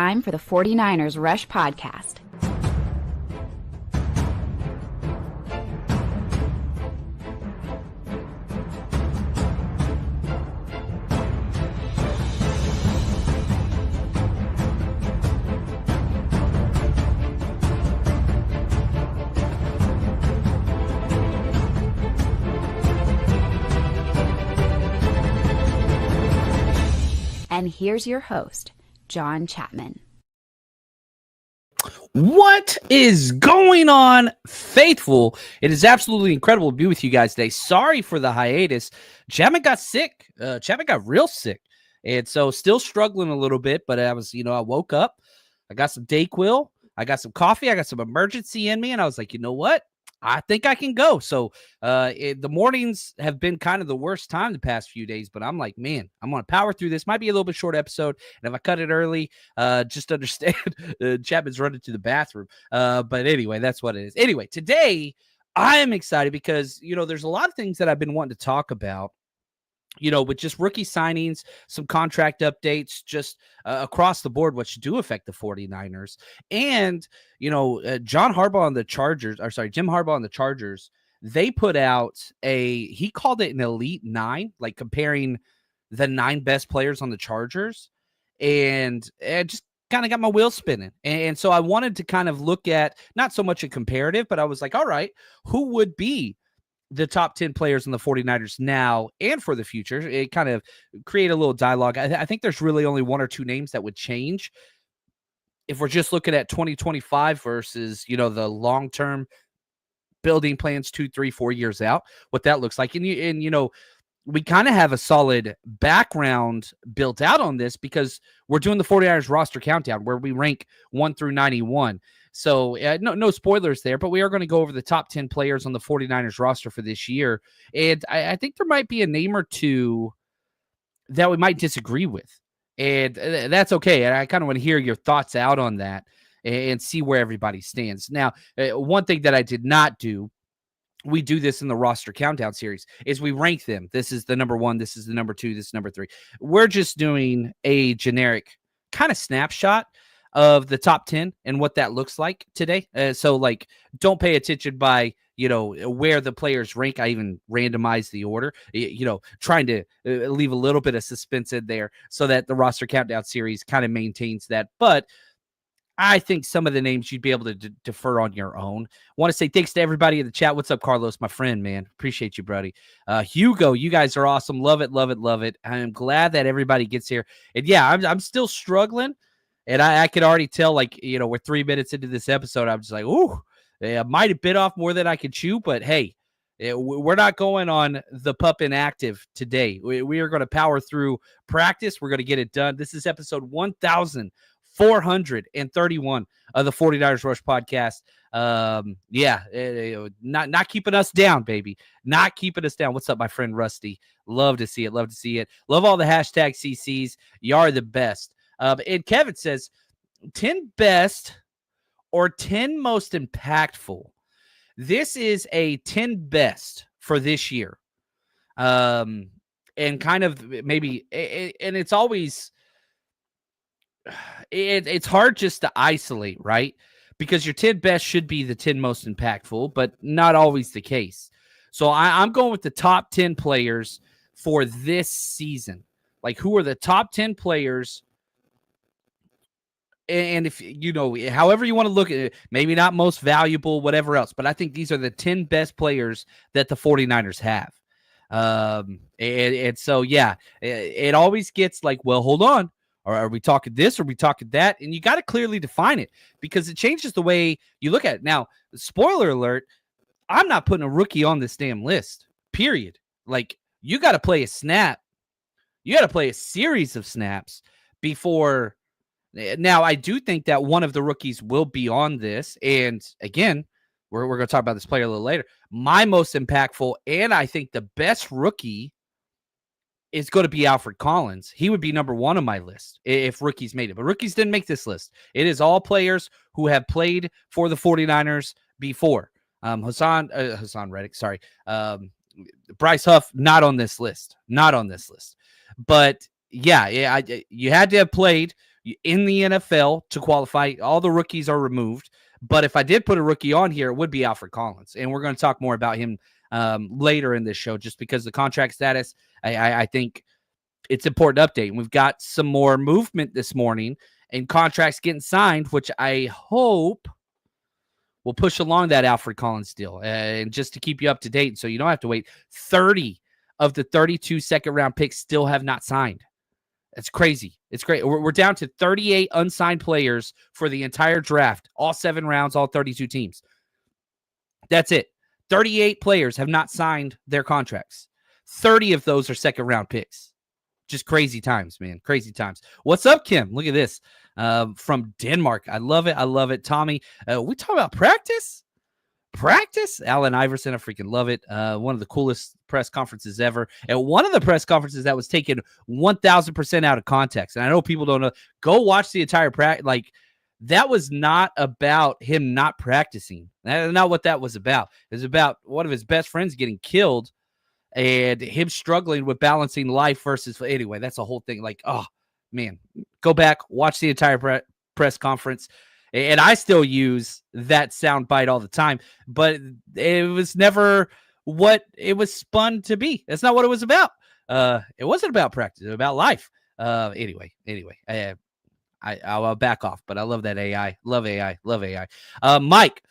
time for the 49ers Rush Podcast. And here's your host, John Chapman. What is going on, faithful? It is absolutely incredible to be with you guys today. Sorry for the hiatus. Chapman got sick. Chapman got real sick. And so still struggling a little bit, but I woke up. I got some Dayquil. I got some coffee. I got some emergency in me. And I was like, you know what? I think I can go. So the mornings have been kind of the worst time the past few days, but I'm like, man, I'm going to power through this. Might be a little bit short episode. And if I cut it early, just understand Chapman's running to the bathroom. But anyway, that's what it is. Anyway, today I am excited because, there's a lot of things that I've been wanting to talk about. With just rookie signings, some contract updates, just across the board, which do affect the 49ers. And, Jim Harbaugh on the Chargers, they put out he called it an elite 9, like comparing the 9 best players on the Chargers. And it just kind of got my wheels spinning. And so I wanted to kind of look at not so much a comparative, but I was like, all right, who would be the top 10 players in the 49ers now and for the future? It kind of create a little dialogue. I think there's really only 1 or 2 names that would change if we're just looking at 2025 versus, the long-term building plans 2, 3, 4 years out, what that looks like. And we kind of have a solid background built out on this because we're doing the 49ers roster countdown where we rank 1 through 91. So no spoilers there, but we are going to go over the top 10 players on the 49ers roster for this year. And I think there might be a name or two that we might disagree with. And that's okay. And I kind of want to hear your thoughts out on that and see where everybody stands. Now, one thing that I did not do, we do this in the roster countdown series, is we rank them. This is the number 1. This is the number 2. This is number 3. We're just doing a generic kind of snapshot of the top 10 and what that looks like today. So don't pay attention by, where the players rank. I even randomized the order, trying to leave a little bit of suspense in there so that the roster countdown series kind of maintains that. But I think some of the names you'd be able to defer on your own. Want to say thanks to everybody in the chat. What's up, Carlos, my friend, man? Appreciate you, buddy. Hugo, you guys are awesome. Love it, love it, love it. I'm glad that everybody gets here. And yeah, I'm still struggling. And I could already tell, we're 3 minutes into this episode. I'm just like, ooh, I might have bit off more than I could chew. But hey, we're not going on the pup inactive today. We are going to power through practice. We're going to get it done. This is episode 1431 of the 49ers Rush Podcast. Not keeping us down, baby. Not keeping us down. What's up, my friend Rusty? Love to see it. Love to see it. Love all the hashtag CCs. You are the best. And Kevin says 10 best or 10 most impactful. This is a 10 best for this year. And kind of maybe, and it's always, it's hard just to isolate, right? Because your 10 best should be the 10 most impactful, but not always the case. So I'm going with the top 10 players for this season. Like, who are the top 10 players? And if, however you want to look at it, maybe not most valuable, whatever else, but I think these are the 10 best players that the 49ers have. And so, yeah, it always gets like, well, hold on. Or are we talking this? Or are we talking that? And you got to clearly define it because it changes the way you look at it. Now, spoiler alert, I'm not putting a rookie on this damn list, period. Like, you got to play a snap. You got to play a series of snaps before. Now, I do think that one of the rookies will be on this. And again, we're going to talk about this player a little later. My most impactful, and I think the best rookie is going to be Alfred Collins. He would be number 1 on my list if rookies made it. But rookies didn't make this list. It is all players who have played for the 49ers before. Hassan Reddick, sorry. Bryce Huff, not on this list. Not on this list. But, yeah, you had to have played. in the NFL to qualify. All the rookies are removed. But if I did put a rookie on here, it would be Alfred Collins. And we're going to talk more about him later in this show, just because the contract status, I think it's important to update. And we've got some more movement this morning and contracts getting signed, which I hope will push along that Alfred Collins deal. And just to keep you up to date, so you don't have to wait, 30 of the 32 second-round picks still have not signed. It's crazy. It's great. We're down to 38 unsigned players for the entire draft, all 7 rounds, all 32 teams. That's it. 38 players have not signed their contracts. 30 of those are second-round picks. Just crazy times, man. Crazy times. What's up, Kim? Look at this. From Denmark. I love it. I love it. Tommy, we talk about practice? Practice? Allen Iverson, I freaking love it. One of the coolest press conferences ever. And one of the press conferences that was taken 1,000% out of context. And I know people don't know. Go watch the entire practice. Like, that was not about him not practicing. That's not what that was about. It was about one of his best friends getting killed and him struggling with balancing life versus. Anyway, that's a whole thing. Like, oh, man. Go back, watch the entire press conference. And I still use that sound bite all the time, but it was never what it was spun to be. That's not what it was about. It wasn't about practice. It was about life. Anyway, I'll back off, but I love that AI. Love AI. Mike,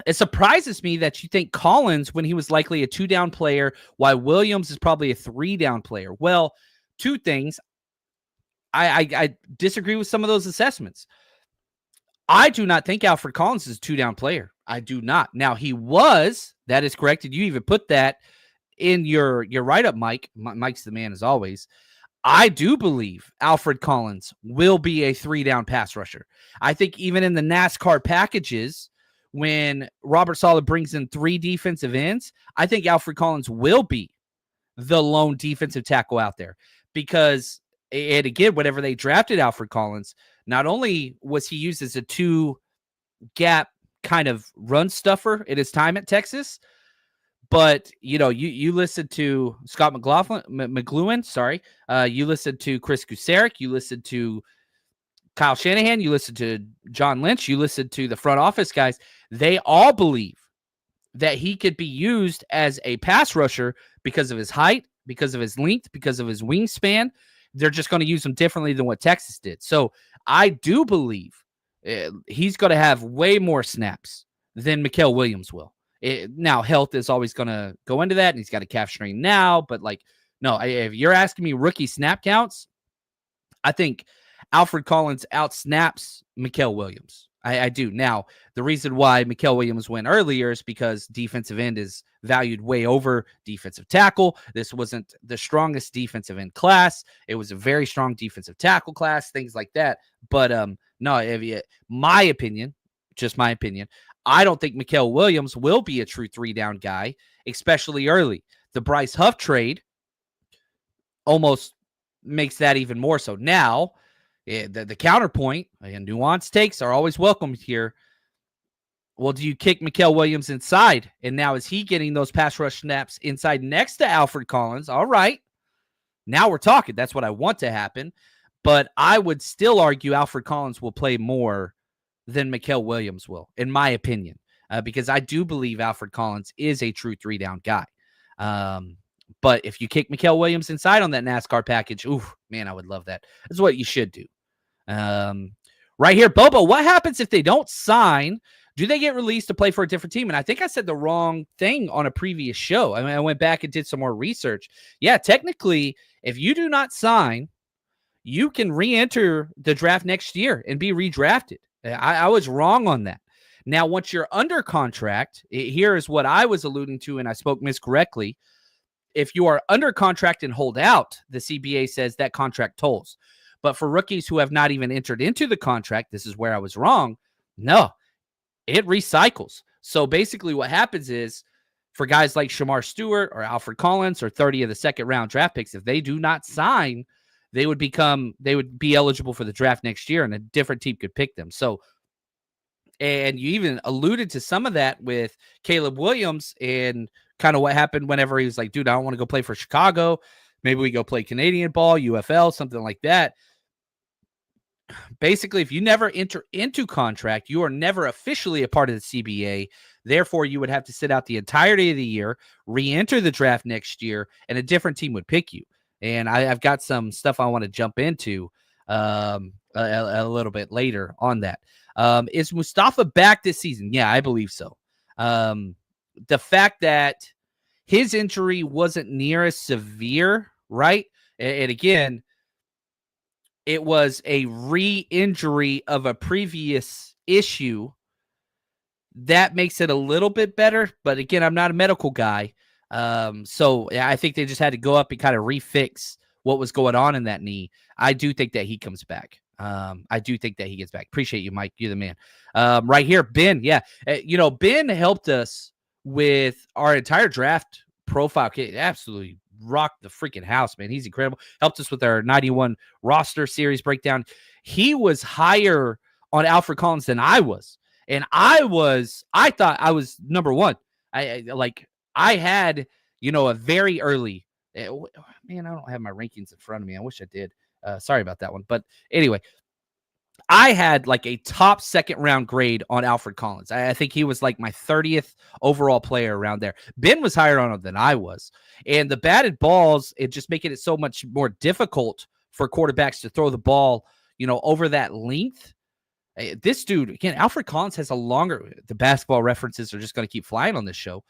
it surprises me that you think Collins, when he was likely a 2-down player, while Williams is probably a 3-down player. Well, two things. I disagree with some of those assessments. I do not think Alfred Collins is a 2-down player. I do not. Now, he was. That is correct. And you even put that in your write-up, Mike. Mike's the man as always. I do believe Alfred Collins will be a 3-down pass rusher. I think even in the NASCAR packages, when Robert Saleh brings in 3 defensive ends, I think Alfred Collins will be the lone defensive tackle out there. Because, and again, whenever they drafted Alfred Collins, not only was he used as a 2-gap kind of run stuffer in his time at Texas, but, you listened to Scott McLuhan, you listened to Chris Kusarik, you listened to Kyle Shanahan, you listened to John Lynch, you listened to the front office guys. They all believe that he could be used as a pass rusher because of his height, because of his length, because of his wingspan. They're just going to use him differently than what Texas did. So I do believe he's going to have way more snaps than Mikael Williams will. Now, health is always going to go into that, and he's got a calf strain now. But, no, if you're asking me rookie snap counts, I think Alfred Collins outsnaps Mikael Williams. I do. Now, the reason why Mikael Williams went earlier is because defensive end is valued way over defensive tackle. This wasn't the strongest defensive end class. It was a very strong defensive tackle class, things like that. But no, my opinion, just my opinion, I don't think Mikael Williams will be a true 3-down guy, especially early. The Bryce Huff trade almost makes that even more so. Now, the counterpoint and nuanced takes are always welcomed here. Well, do you kick Mikael Williams inside? And now is he getting those pass rush snaps inside next to Alfred Collins? All right. Now we're talking. That's what I want to happen. But I would still argue Alfred Collins will play more than Mikael Williams will, in my opinion, because I do believe Alfred Collins is a true 3-down guy. But if you kick Mikael Williams inside on that NASCAR package, ooh, man, I would love that. That's what you should do. Right here, Bobo, what happens if they don't sign? Do they get released to play for a different team? And I think I said the wrong thing on a previous show. I mean, I went back and did some more research. Yeah, technically, if you do not sign, you can re-enter the draft next year and be redrafted. I was wrong on that. Now, once you're under contract, here is what I was alluding to, and I spoke miscorrectly. If you are under contract and hold out, the CBA says that contract tolls. But for rookies who have not even entered into the contract, this is where I was wrong. No, it recycles. So basically what happens is for guys like Shamar Stewart or Alfred Collins or 30 of the second round draft picks, if they do not sign, they would be eligible for the draft next year and a different team could pick them. So, and you even alluded to some of that with Caleb Williams and kind of what happened whenever he was like, dude, I don't want to go play for Chicago. Maybe we go play Canadian ball, UFL, something like that. basically, if you never enter into contract, you are never officially a part of the CBA. Therefore, you would have to sit out the entirety of the year, re-enter the draft next year, and a different team would pick you. And I've got some stuff I want to jump into a little bit later on that. Is Mustafa back this season? Yeah, I believe so. The fact that his injury wasn't near as severe, right? And again, it was a re-injury of a previous issue. That makes it a little bit better. But again, I'm not a medical guy. So I think they just had to go up and kind of refix what was going on in that knee. I do think that he comes back. I do think that he gets back. Appreciate you, Mike. You're the man. Right here, Ben. Yeah. Ben helped us with our entire draft profile. Absolutely rocked the freaking house, man. He's incredible. Helped us with our 91 roster series breakdown. He was higher on Alfred Collins than I was. And I thought I was number one. I had, a very early, man, I don't have my rankings in front of me. I wish I did. Sorry about that one. But anyway, I had like a top second round grade on Alfred Collins. I think he was like my 30th overall player around there. Ben was higher on him than I was. And the batted balls, it just making it so much more difficult for quarterbacks to throw the ball, over that length. This dude, again, Alfred Collins has the basketball references are just going to keep flying on this show.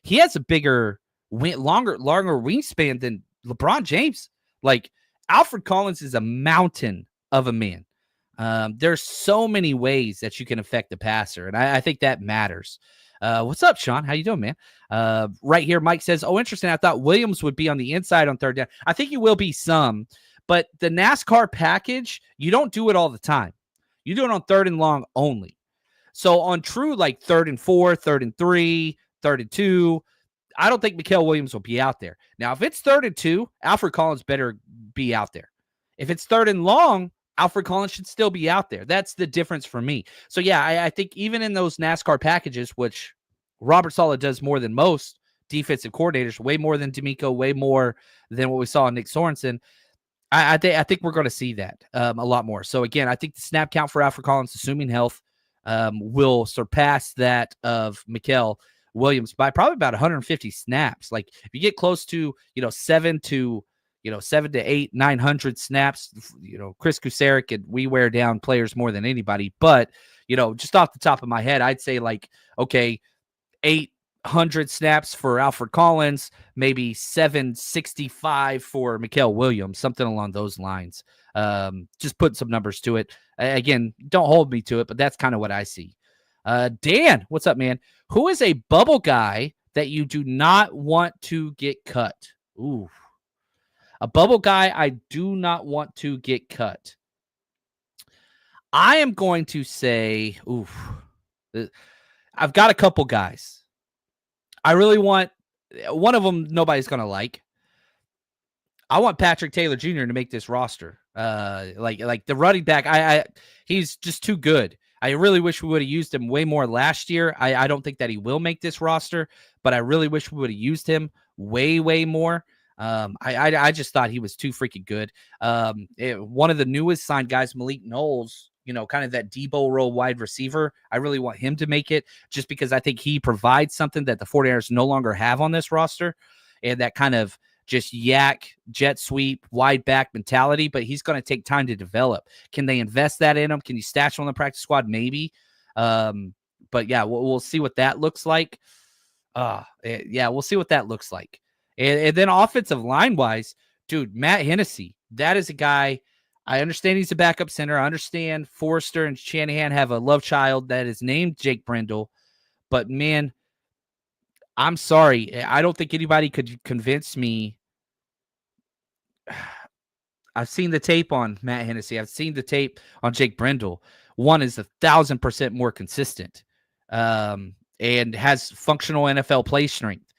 He has a bigger, longer wingspan than LeBron James. Like, Alfred Collins is a mountain of a man. There's so many ways that you can affect the passer, and I think that matters. What's up, Sean? How you doing, man? Right here, Mike says, oh, interesting. I thought Williams would be on the inside on third down. I think he will be some, but the NASCAR package, you don't do it all the time. You do it on third and long only. So on true, like 3rd and 4, 3rd and 3, 3rd and 2, I don't think Mikael Williams will be out there. Now, if it's 3rd and 2, Alfred Collins better be out there. If it's 3rd and long, Alfred Collins should still be out there. That's the difference for me. So, yeah, I think even in those NASCAR packages, which Robert Saleh does more than most defensive coordinators, way more than D'Amico, way more than what we saw in Nick Sorensen, I think we're going to see that a lot more. So, again, I think the snap count for Alfred Collins, assuming health, will surpass that of Mikael Williams by probably about 150 snaps. Like, if you get close to, 7 to 8, 900 snaps, Chris Kucerik, and we wear down players more than anybody. But, just off the top of my head, I'd say like, okay, 800 snaps for Alfred Collins, maybe 765 for Mikael Williams, something along those lines. Just put some numbers to it. Again, don't hold me to it, but that's kind of what I see. Dan, what's up, man? Who is a bubble guy that you do not want to get cut? Ooh. A bubble guy I do not want to get cut. I am going to say, I've got a couple guys. I really want one of them. Nobody's going to like. I want Patrick Taylor Jr. to make this roster. Like the running back, he's just too good. I really wish we would have used him way more last year. I don't think that he will make this roster, but I really wish we would have used him way, way more. I just thought he was too freaking good. One of the newest signed guys, Malik Knowles, kind of that Debo role wide receiver. I really want him to make it just because I think he provides something that the 49ers no longer have on this roster, and that kind of just yak, jet sweep, wide back mentality, but he's going to take time to develop. Can they invest that in him? Can you stash him on the practice squad? Maybe. But yeah, we'll see what that looks like. We'll see what that looks like. And then offensive line-wise, dude, Matt Hennessy, that is a guy, I understand he's a backup center. I understand Forrester and Shanahan have a love child that is named Jake Brendel. But, man, I'm sorry. I don't think anybody could convince me. I've seen the tape on Matt Hennessy. I've seen the tape on Jake Brendel. One is 1,000% more consistent and has functional NFL play strength.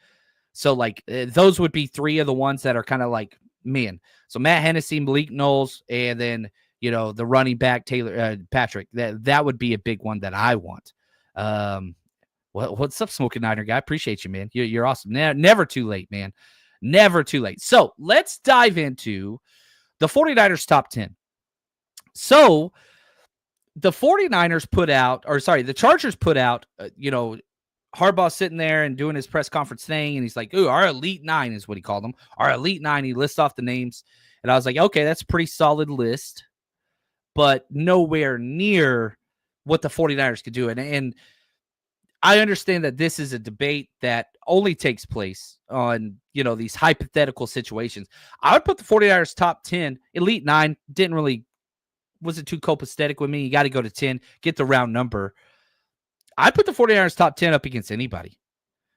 So, like, those would be three of the ones that are kind of like, man. So, Matt Hennessy, Malik Knowles, and then, the running back, Patrick. That would be a big one that I want. What's up, Smoking Niner guy? Appreciate you, man. You're awesome. Never too late, man. Never too late. So, let's dive into the 49ers top 10. So the 49ers put out, or sorry, the Chargers put out, Harbaugh sitting there and doing his press conference thing, and he's like, "Ooh, our Elite Nine is what he called them. Our Elite Nine." He lists off the names, and I was like, "Okay, that's a pretty solid list, but nowhere near what the 49ers could do." And I understand that this is a debate that only takes place on, these hypothetical situations. I would put the 49ers top 10, Elite 9, wasn't too copacetic with me. You got to go to 10, get the round number. I'd put the 49ers top 10 up against anybody.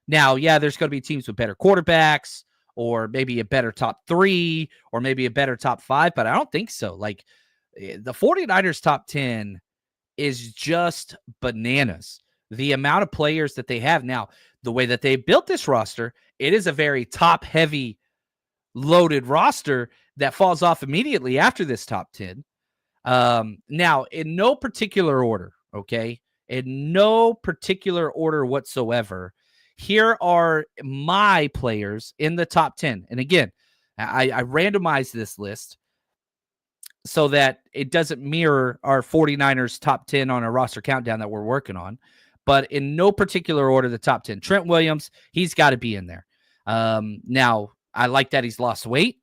Now, yeah, there's going to be teams with better quarterbacks, or maybe a better top 3, or maybe a better top 5, but I don't think so. Like, the 49ers top 10 is just bananas. The amount of players that they have now, the way that they built this roster, it is a very top-heavy, loaded roster that falls off immediately after this top 10. Now, in no particular order, okay? In no particular order whatsoever, here are my players in the top 10. And again, I randomized this list so that it doesn't mirror our 49ers top 10 on a roster countdown that we're working on. But in no particular order, the top 10. Trent Williams, he's got to be in there. Now, I like that he's lost weight.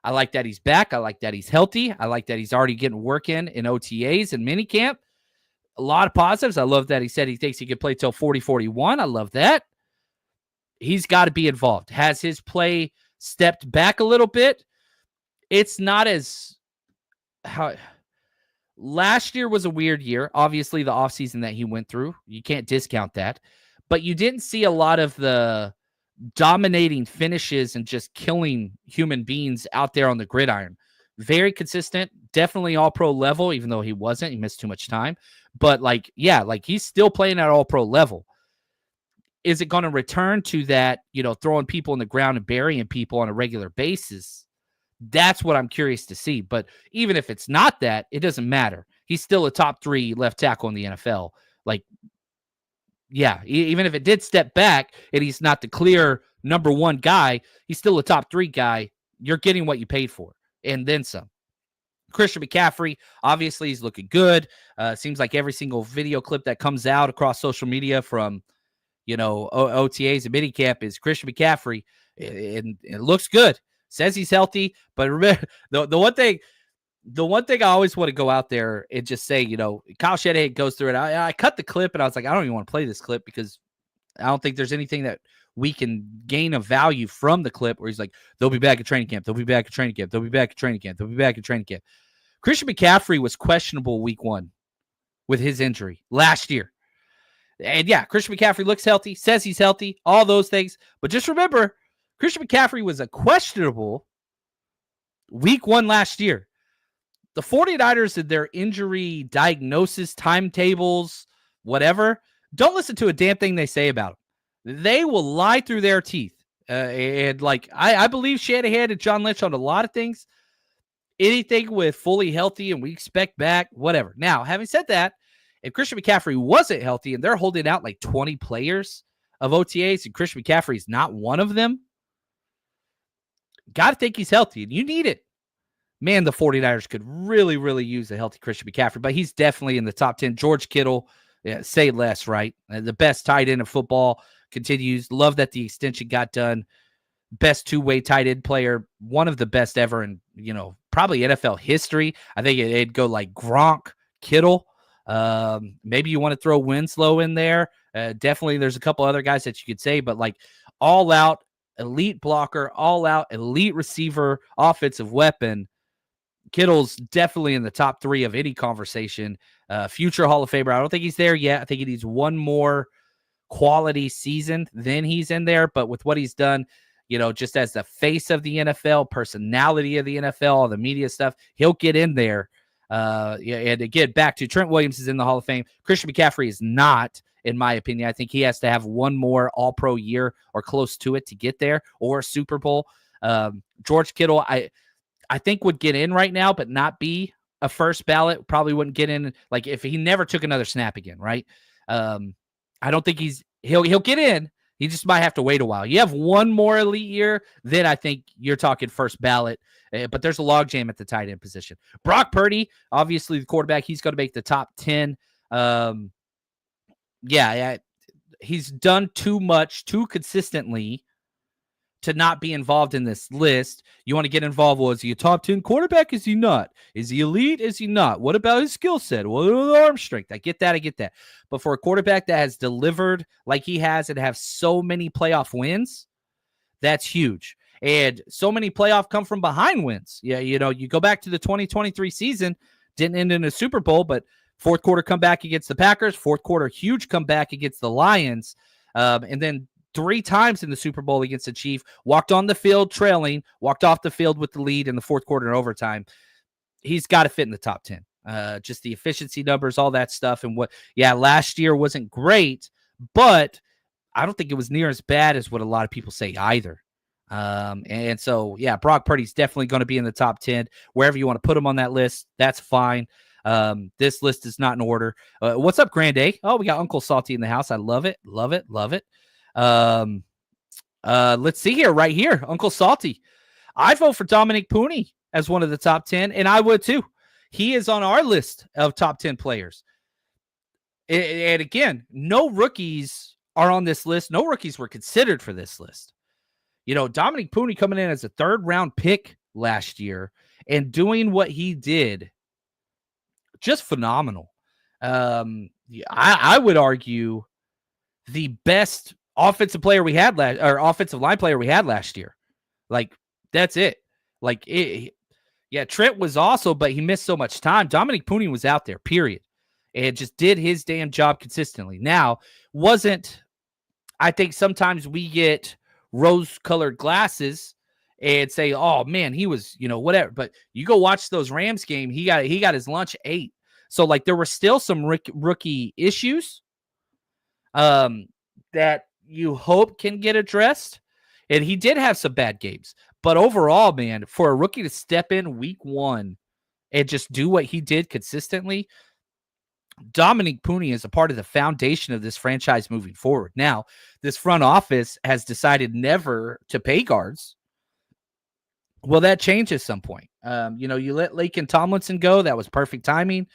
I like that he's back. I like that he's healthy. I like that he's already getting work in OTAs and minicamp. A lot of positives. I love that he said he thinks he could play till 40-41. I love that. He's got to be involved. Has his play stepped back a little bit? It's not as... Last year was a weird year. Obviously, the offseason that he went through, you can't discount that. But you didn't see a lot of the dominating finishes and just killing human beings out there on the gridiron. Very consistent, definitely all-pro level, even though he wasn't. He missed too much time. But, he's still playing at all-pro level. Is it going to return to that, throwing people in the ground and burying people on a regular basis? That's what I'm curious to see. But even if it's not that, it doesn't matter. He's still a top 3 left tackle in the NFL. Yeah, even if it did step back and he's not the clear number 1 guy, he's still a top 3 guy. You're getting what you paid for, and then some. Christian McCaffrey, obviously, he's looking good. Seems like every single video clip that comes out across social media from, OTAs and minicamp is Christian McCaffrey, and it looks good. Says he's healthy, but remember, the one thing I always want to go out there and just say, Kyle Shanahan goes through it. I cut the clip, and I was like, I don't even want to play this clip because I don't think there's anything that we can gain a value from the clip where he's like, they'll be back at training camp. They'll be back at training camp. They'll be back at training camp. They'll be back at training camp. Christian McCaffrey was questionable week 1 with his injury last year. And yeah, Christian McCaffrey looks healthy, says he's healthy, all those things. But just remember, Christian McCaffrey was a questionable week 1 last year. The 49ers and their injury diagnosis, timetables, whatever, don't listen to a damn thing they say about them. They will lie through their teeth. I believe Shanahan and John Lynch on a lot of things. Anything with fully healthy and we expect back, whatever. Now, having said that, if Christian McCaffrey wasn't healthy and they're holding out like 20 players of OTAs and Christian McCaffrey is not one of them, got to think he's healthy, and you need it. Man, the 49ers could really, really use a healthy Christian McCaffrey, but he's definitely in the top 10. George Kittle, say less, right? The best tight end of football continues. Love that the extension got done. Best two-way tight end player, one of the best ever in, probably NFL history. I think it'd go like Gronk, Kittle. Maybe you want to throw Winslow in there. Definitely there's a couple other guys that you could say, but all out elite blocker, all out elite receiver, offensive weapon. Kittle's definitely in the top 3 of any conversation. Future Hall of Famer. I don't think he's there yet. I think he needs one more quality season, then he's in there. But with what he's done, just as the face of the NFL, personality of the NFL, all the media stuff, he'll get in there. And again, back to Trent Williams is in the Hall of Fame. Christian McCaffrey is not, in my opinion. I think he has to have one more All-Pro year or close to it to get there, or a Super Bowl. George Kittle, I think would get in right now, but not be a first ballot. Probably wouldn't get in if he never took another snap again, right? I don't think he'll get in. He just might have to wait a while. You have one more elite year, then I think you're talking first ballot. But there's a logjam at the tight end position. Brock Purdy, obviously the quarterback, he's going to make the top 10. He's done too much, too consistently to not be involved in this list. You want to get involved. Well, is he a top 10 quarterback? Is he not? Is he elite? Is he not? What about his skill set? What about arm strength? I get that. But for a quarterback that has delivered like he has and have so many playoff wins, that's huge. And so many playoff come from behind wins. Yeah, you go back to the 2023 season, didn't end in a Super Bowl, but fourth quarter comeback against the Packers, fourth quarter huge comeback against the Lions, and then 3 times in the Super Bowl against the Chiefs, walked on the field trailing, walked off the field with the lead in the fourth quarter and overtime. He's got to fit in the top 10. Just the efficiency numbers, all that stuff. And last year wasn't great, but I don't think it was near as bad as what a lot of people say either. And so, Brock Purdy's definitely going to be in the top 10. Wherever you want to put him on that list, that's fine. This list is not in order. What's up, Grand A? Oh, we got Uncle Salty in the house. I love it. Let's see here, right here, Uncle Salty. I vote for Dominic Pooney as one of the top 10, and I would too. He is on our list of top 10 players. And again, no rookies are on this list. No rookies were considered for this list. Dominic Pooney coming in as a 3rd round pick last year and doing what he did, just phenomenal. I would argue the best offensive line player we had last year. Like, that's it. Trent was also, but he missed so much time. Dominic Pooney was out there, period. And just did his damn job consistently. Now, I think sometimes we get rose-colored glasses and say, oh, man, he was, whatever. But you go watch those Rams game, he got his lunch ate. So, there were still some rookie issues that you hope can get addressed. And he did have some bad games. But overall, man, for a rookie to step in week 1 and just do what he did consistently, Dominic Pooney is a part of the foundation of this franchise moving forward. Now, this front office has decided never to pay guards. Well, that changes some point. You let Laken Tomlinson go. That was perfect timing.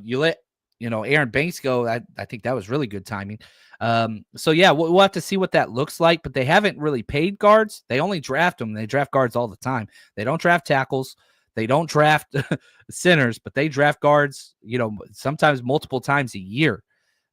You let, Aaron Banks go. I think that was really good timing. We'll have to see what that looks like, but they haven't really paid guards. They only draft them. They draft guards all the time. They don't draft tackles. They don't draft centers, but they draft guards, sometimes multiple times a year,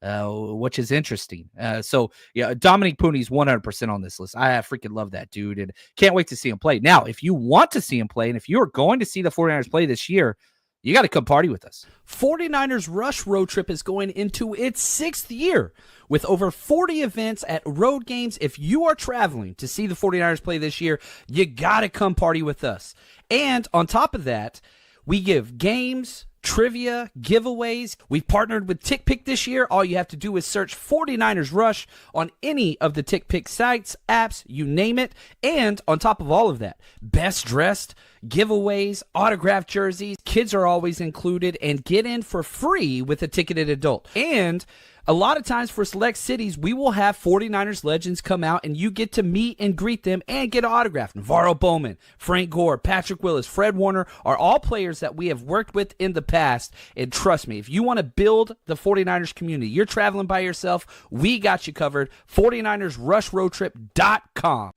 which is interesting. Dominic Pooney's 100% on this list. I freaking love that dude and can't wait to see him play. Now, if you want to see him play and if you're going to see the 49ers play this year, you got to come party with us. 49ers Rush Road Trip is going into its 6th year with over 40 events at road games. If you are traveling to see the 49ers play this year, you got to come party with us. And on top of that, we give games, trivia, giveaways. We've partnered with TickPick this year. All you have to do is search 49ers Rush on any of the TickPick sites, apps, you name it. And on top of all of that, best dressed, giveaways, autographed jerseys, kids are always included, and get in for free with a ticketed adult. And a lot of times for select cities, we will have 49ers legends come out and you get to meet and greet them and get an autograph. Navarro Bowman, Frank Gore, Patrick Willis, Fred Warner are all players that we have worked with in the past. And trust me, if you want to build the 49ers community, you're traveling by yourself, we got you covered. 49ersRushRoadTrip.com.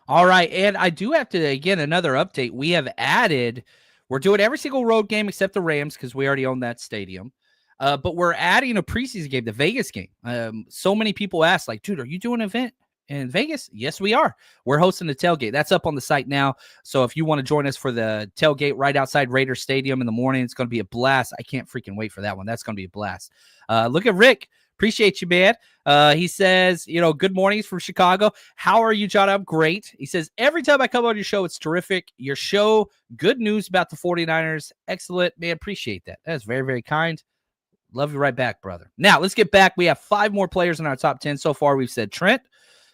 All right, and I do have to, again, another update. We're doing every single road game except the Rams because we already own that stadium. But we're adding a preseason game, the Vegas game. So many people ask, dude, are you doing an event in Vegas? Yes, we are. We're hosting the tailgate. That's up on the site now. So if you want to join us for the tailgate right outside Raider Stadium in the morning, it's going to be a blast. I can't freaking wait for that one. That's going to be a blast. Look at Rick. Appreciate you, man. He says, good mornings from Chicago. How are you, John? I'm great. He says, every time I come on your show, it's terrific. Your show, good news about the 49ers. Excellent, man. Appreciate that. That's very, very kind. Love you right back, brother. Now, let's get back. We have 5 more players in our top 10 so far. We've said Trent,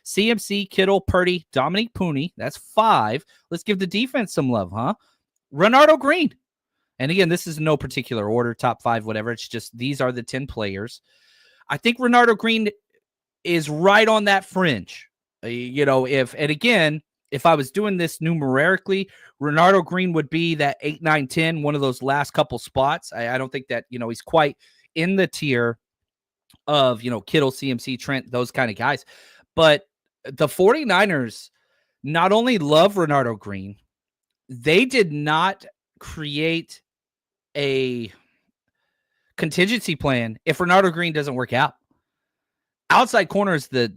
CMC, Kittle, Purdy, Dominic Pooney. That's 5. Let's give the defense some love, huh? Renardo Green. And again, this is no particular order, top 5, whatever. It's just these are the 10 players. I think Renardo Green is right on that fringe. If I was doing this numerically, Renardo Green would be that 8, 9, 10, one of those last couple spots. I don't think that, he's quite in the tier of, Kittle, CMC, Trent, those kind of guys. But the 49ers not only love Renardo Green, they did not create a contingency plan if Renardo Green doesn't work out. Outside corner is the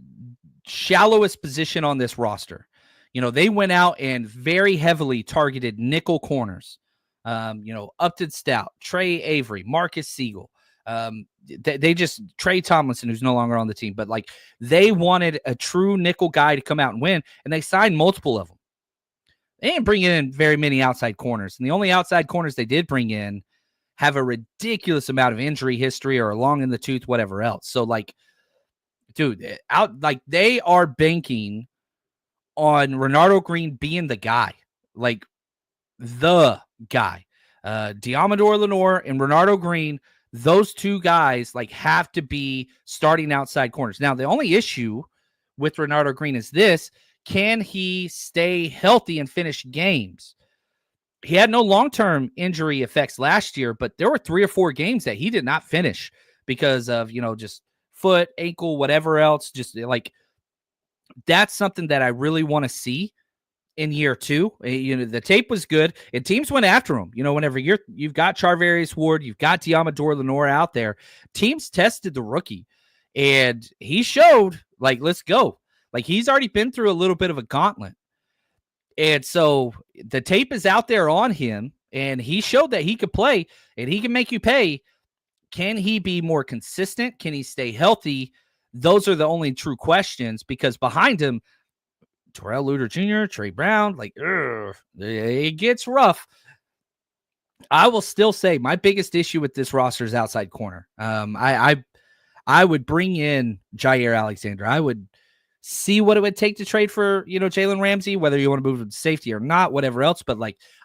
shallowest position on this roster. They went out and very heavily targeted nickel corners. Upton Stout, Trey Avery, Marcus Siegel. They just Trey Tomlinson, who's no longer on the team, but they wanted a true nickel guy to come out and win, and they signed multiple of them. They didn't bring in very many outside corners, and the only outside corners they did bring in have a ridiculous amount of injury history or long in the tooth, whatever else. So, dude, they are banking on Renardo Green being the guy, the guy. Diamador Lenore and Renardo Green, those two guys have to be starting outside corners. Now, the only issue with Renardo Green is this: can he stay healthy and finish games? He had no long-term injury effects last year, but there were 3 or 4 games that he did not finish because of, just foot, ankle, whatever else. Just that's something that I really want to see in year 2. The tape was good, and teams went after him. Whenever you've got Charvarius Ward, you've got Diamador Lenore out there, teams tested the rookie, and he showed, let's go. He's already been through a little bit of a gauntlet. And so the tape is out there on him, and he showed that he could play, and he can make you pay. Can he be more consistent? Can he stay healthy? Those are the only true questions, because behind him, Terrell Luter Jr., Trey Brown, it gets rough. I will still say my biggest issue with this roster is outside corner. I would bring in Jair Alexander. I would see what it would take to trade for, Jalen Ramsey, whether you want to move to safety or not, whatever else. But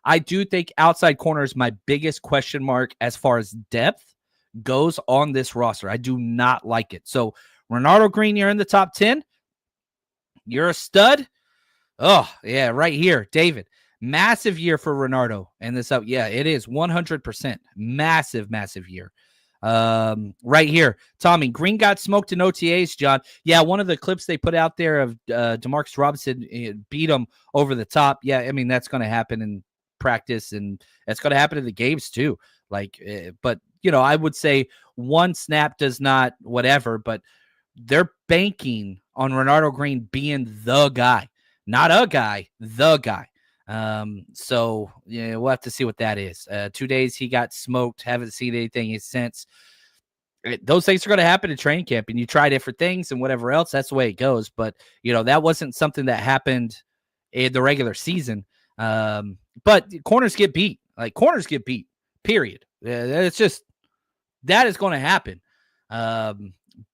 I do think outside corner is my biggest question mark as far as depth goes on this roster. I do not like it. So Renardo Green, you're in the top 10. You're a stud. Oh, yeah, right here. David, massive year for Renardo. And this up. Yeah, it is 100%. Massive, massive year. Right here, Tommy, Green got smoked in OTAs, John. Yeah, one of the clips they put out there of Demarcus Robinson beat him over the top. Yeah, I mean, that's going to happen in practice, and that's going to happen in the games too. But, I would say one snap does not whatever, but they're banking on Renardo Green being the guy. Not a guy, the guy. So yeah, we'll have to see what that is. 2 days he got smoked. Haven't seen anything since. Those things are going to happen in training camp, and you try different things and whatever else. That's the way it goes. But that wasn't something that happened in the regular season. But corners get beat. Corners get beat. Period. It's just that is going to happen.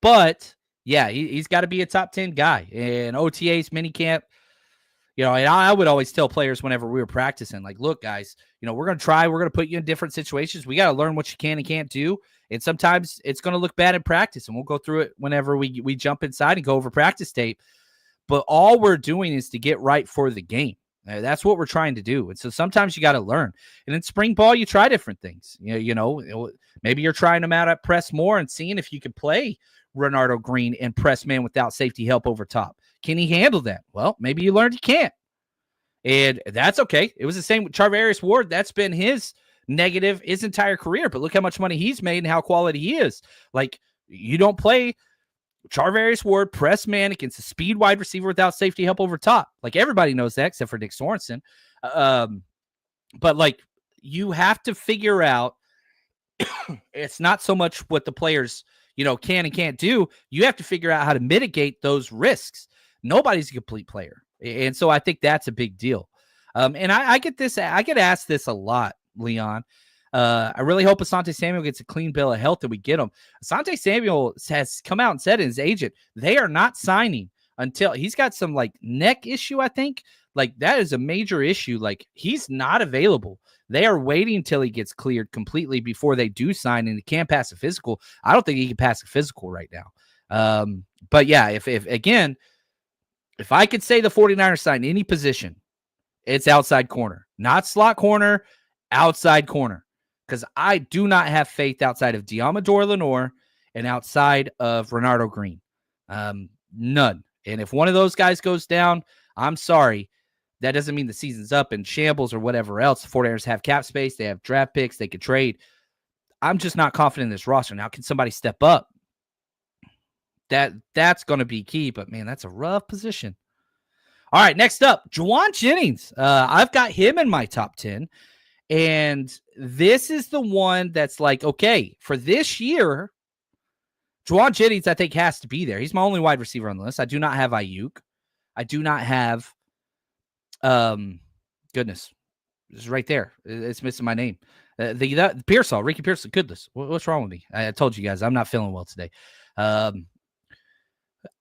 But yeah, he's got to be a top 10 guy. And OTAs, minicamp. And I would always tell players whenever we were practicing, look, guys, we're going to try. We're going to put you in different situations. We got to learn what you can and can't do. And sometimes it's going to look bad in practice, and we'll go through it whenever we jump inside and go over practice tape. But all we're doing is to get right for the game. That's what we're trying to do. And so sometimes you got to learn. And in spring ball, you try different things. Maybe you're trying them out at press more and seeing if you can play Renardo Green and press man without safety help over top. Can he handle that? Well, maybe you learned he can't. And that's okay. It was the same with Charvarius Ward. That's been his negative his entire career. But look how much money he's made and how quality he is. You don't play Charvarius Ward press man against a speed wide receiver without safety help over top. Everybody knows that except for Nick Sorensen. But you have to figure out it's not so much what the players, can and can't do. You have to figure out how to mitigate those risks. Nobody's a complete player. And so I think that's a big deal. And I get this. I get asked this a lot, Leon. I really hope Asante Samuel gets a clean bill of health and we get him. Asante Samuel has come out and said in his agent, they are not signing until he's got some neck issue, I think. Like, that is a major issue. Like, he's not available. They are waiting till he gets cleared completely before they do sign, and he can't pass a physical. I don't think he can pass a physical right now. But yeah, if again, if I could say the 49ers sign any position, it's outside corner, not slot corner, outside corner. Because I do not have faith outside of Diamador Lenore and outside of Renardo Green. None. And if one of those guys goes down, I'm sorry. That doesn't mean the season's up in shambles or whatever else. The 49ers have cap space. They have draft picks. They could trade. I'm just not confident in this roster. Now, can somebody step up? That's going to be key. But, man, that's a rough position. All right, next up, Juwan Jennings. I've got him in my top 10. And this is the one that's like, okay, for this year, Juwan Jennings, I think, has to be there. He's my only wide receiver on the list. I do not have Ayuk. I do not have, goodness, it's right there. It's missing my name. Pearsall, Ricky Pearsall. Goodness, what's wrong with me? I told you guys, I'm not feeling well today.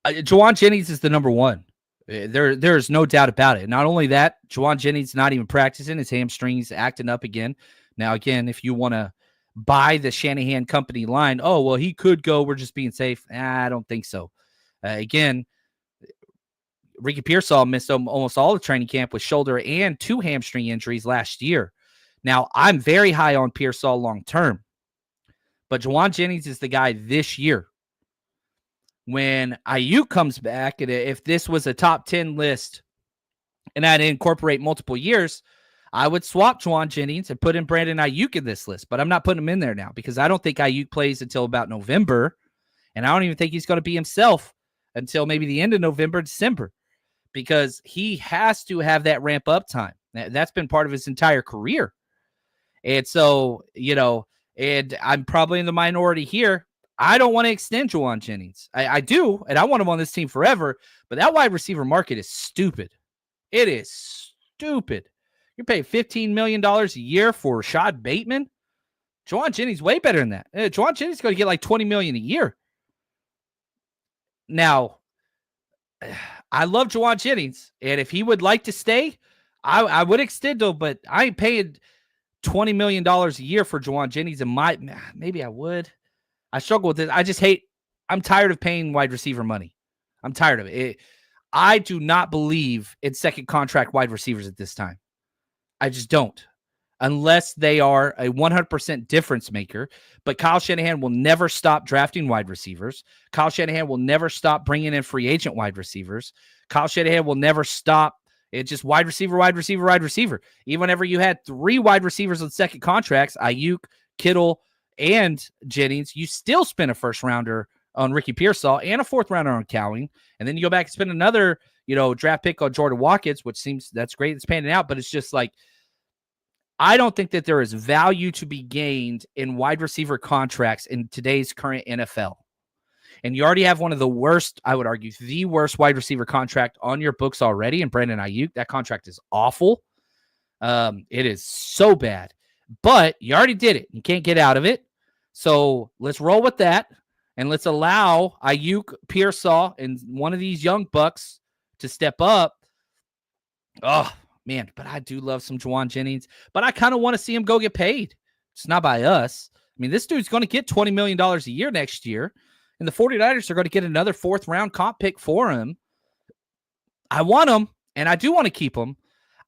Juwan Jennings is the number one. There's no doubt about it. Not only that, Juwan Jennings not even practicing. His hamstrings acting up again. Now, again, if you want to buy the Shanahan company line, oh, well, he could go. We're just being safe. I don't think so. Again, Ricky Pearsall missed almost all of training camp with shoulder and 2 hamstring injuries last year. Now, I'm very high on Pearsall long term, but Juwan Jennings is the guy this year. When Ayuk comes back, and if this was a top 10 list and I'd incorporate multiple years, I would swap Juwan Jennings and put in Brandon Ayuk in this list. But I'm not putting him in there now because I don't think Ayuk plays until about November. And I don't even think he's going to be himself until maybe the end of November, December, because he has to have that ramp up time. That's been part of his entire career. And so, and I'm probably in the minority here. I don't want to extend Juwan Jennings. I do, and I want him on this team forever, but that wide receiver market is stupid. It is stupid. You're paying $15 million a year for Rashad Bateman? Juwan Jennings way better than that. Juwan Jennings is going to get like $20 million a year. Now, I love Juwan Jennings, and if he would like to stay, I would extend him, but I ain't paying $20 million a year for Juwan Jennings, and maybe I would. I struggle with this. I'm tired of paying wide receiver money. I'm tired of it. I do not believe in second contract wide receivers at this time. I just don't. Unless they are a 100% difference maker. But Kyle Shanahan will never stop drafting wide receivers. Kyle Shanahan will never stop bringing in free agent wide receivers. Kyle Shanahan will never stop. It's just wide receiver, wide receiver, wide receiver. Even whenever you had 3 wide receivers on second contracts, Ayuk, Kittle, and Jennings, you still spend a first rounder on Ricky Pearsall and a 4th rounder on Cowing. And then you go back and spend another, draft pick on Jordan Watkins, which seems that's great. It's panning out, but it's just like, I don't think that there is value to be gained in wide receiver contracts in today's current NFL. And you already have one of the worst, I would argue, the worst wide receiver contract on your books already in Brandon Ayuk. That contract is awful. It is so bad. But you already did it. You can't get out of it. So let's roll with that. And let's allow Ayuk, Pearsall, and one of these young bucks to step up. Oh, man. But I do love some Juwan Jennings. But I kind of want to see him go get paid. It's not by us. I mean, this dude's going to get $20 million a year next year. And the 49ers are going to get another 4th round comp pick for him. I want him, and I do want to keep him.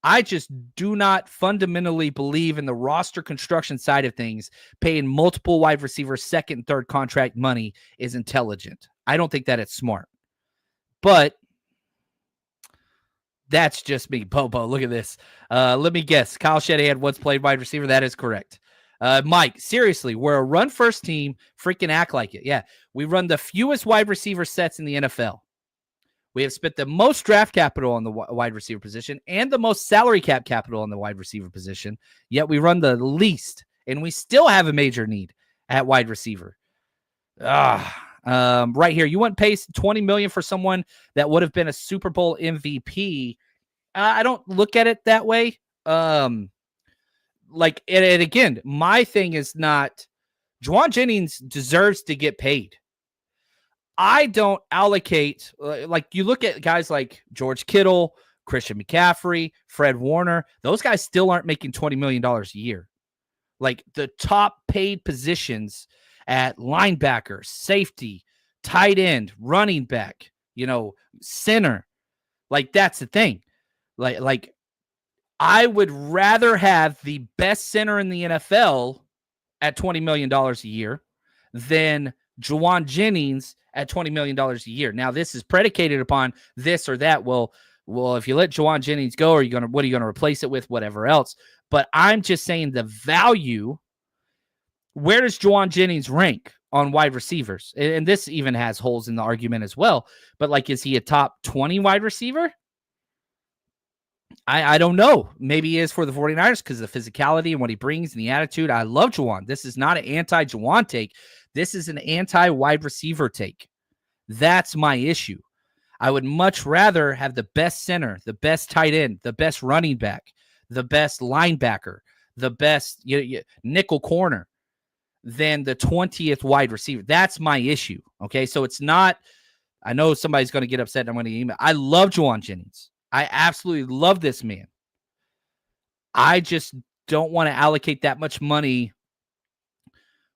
I just do not fundamentally believe in the roster construction side of things. Paying multiple wide receivers second and third contract money is intelligent. I don't think that it's smart. But that's just me. Bobo, look at this. Let me guess. Kyle Shanahan once played wide receiver. That is correct. Mike, seriously, we're a run-first team. Freaking act like it. Yeah, we run the fewest wide receiver sets in the NFL. We have spent the most draft capital on the wide receiver position and the most salary cap capital on the wide receiver position, yet we run the least, and we still have a major need at wide receiver. Right here, you wouldn't pay $20 million for someone that would have been a Super Bowl MVP. I don't look at it that way. And again, my thing is not Juwan Jennings deserves to get paid. I don't allocate, like you look at guys like George Kittle, Christian McCaffrey, Fred Warner, those guys still aren't making $20 million a year. Like the top paid positions at linebacker, safety, tight end, running back, center. Like that's the thing. Like I would rather have the best center in the NFL at $20 million a year than Juwan Jennings at $20 million a year. Now, this is predicated upon this or that. Well, if you let Juwan Jennings go, what are you going to replace it with? Whatever else. But I'm just saying the value. Where does Juwan Jennings rank on wide receivers? And this even has holes in the argument as well. But like, is he a top 20 wide receiver? I don't know. Maybe he is for the 49ers because of the physicality and what he brings and the attitude. I love Juwan. This is not an anti-Juwan take. This is an anti-wide receiver take. That's my issue. I would much rather have the best center, the best tight end, the best running back, the best linebacker, the best nickel corner than the 20th wide receiver. That's my issue. Okay, so it's not, I know somebody's going to get upset and I'm going to email. I love Juwan Jennings. I absolutely love this man. I just don't want to allocate that much money.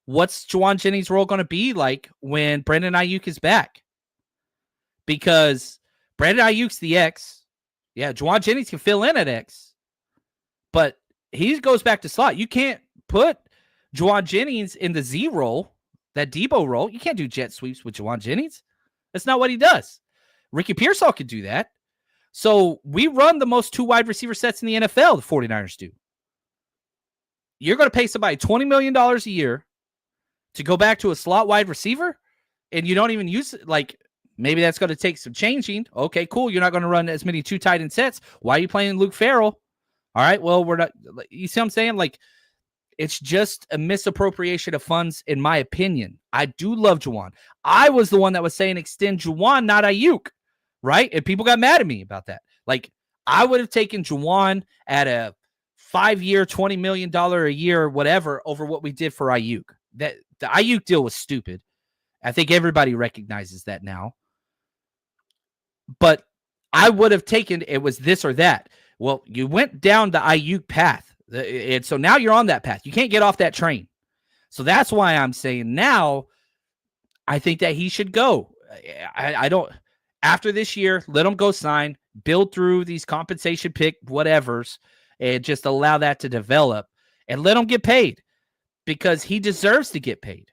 What's Juwan Jennings' role going to be like when Brandon Ayuk is back? Because Brandon Ayuk's the X. Yeah, Juwan Jennings can fill in at X. But he goes back to slot. You can't put Juwan Jennings in the Z role, that Debo role. You can't do jet sweeps with Juwan Jennings. That's not what he does. Ricky Pearsall could do that. So we run the most 2 wide receiver sets in the NFL, the 49ers do. You're going to pay somebody $20 million a year to go back to a slot wide receiver, and you don't even use it. Like, maybe that's going to take some changing. Okay, cool. You're not going to run as many 2 tight end sets. Why are you playing Luke Farrell? All right, well, we're not. You see what I'm saying? Like, it's just a misappropriation of funds, in my opinion. I do love Juwan. I was the one that was saying extend Juwan, not Ayuk. Right? And people got mad at me about that. Like, I would have taken Juwan at a 5-year, $20 million a year, or whatever, over what we did for Ayuk. That the Ayuk deal was stupid. I think everybody recognizes that now. But I would have taken it was this or that. Well, you went down the Ayuk path. And so now you're on that path. You can't get off that train. So that's why I'm saying now I think that he should go. I don't. After this year, let him go sign, build through these compensation pick whatevers, and just allow that to develop and let him get paid because he deserves to get paid.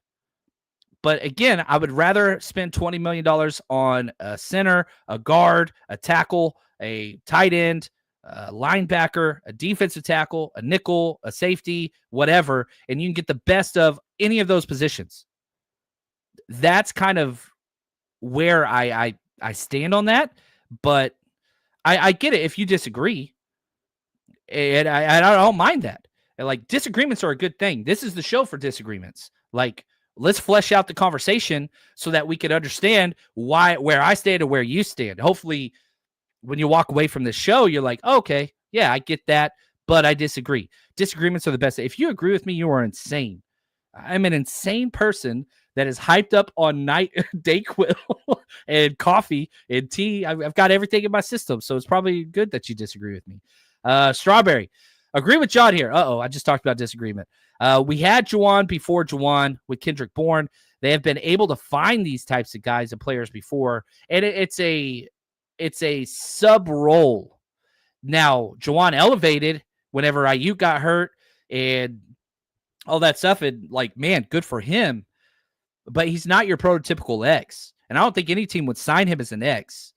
But again, I would rather spend $20 million on a center, a guard, a tackle, a tight end, a linebacker, a defensive tackle, a nickel, a safety, whatever, and you can get the best of any of those positions. That's kind of where I stand on that, but I get it if you disagree, and I don't mind that. And like, disagreements are a good thing. This is the show for disagreements. Like, let's flesh out the conversation so that we can understand where I stand and where you stand. Hopefully, when you walk away from this show, you're like, okay, yeah, I get that, but I disagree. Disagreements are the best. If you agree with me, you are insane. I'm an insane person that is hyped up on Dayquil and coffee and tea. I've got everything in my system, so it's probably good that you disagree with me. Strawberry, agree with John here. I just talked about disagreement. We had Juwan before Juwan with Kendrick Bourne. They have been able to find these types of guys and players before, and it's a sub role. Now, Juwan elevated whenever Ayuk got hurt and all that stuff, and like, man, good for him. But he's not your prototypical X. And I don't think any team would sign him as an X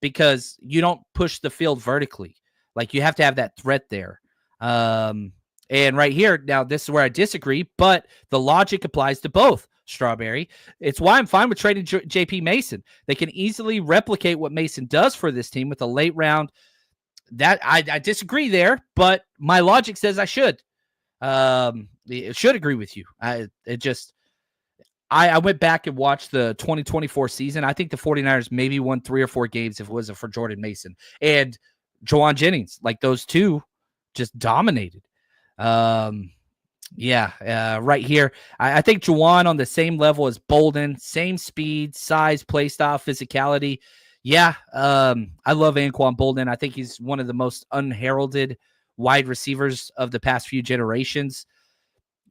because you don't push the field vertically. Like, you have to have that threat there. And right here, now this is where I disagree, but the logic applies to both. Strawberry. It's why I'm fine with trading JP Mason. They can easily replicate what Mason does for this team with a late round. That I disagree there, but my logic says I should. It should agree with you. I went back and watched the 2024 season. I think the 49ers maybe won 3 or 4 games if it wasn't for Jordan Mason and Juwan Jennings. Like, those two just dominated. Right here. I think Juwan on the same level as Bolden, same speed, size, play style, physicality. Yeah, I love Anquan Bolden. I think he's one of the most unheralded wide receivers of the past few generations.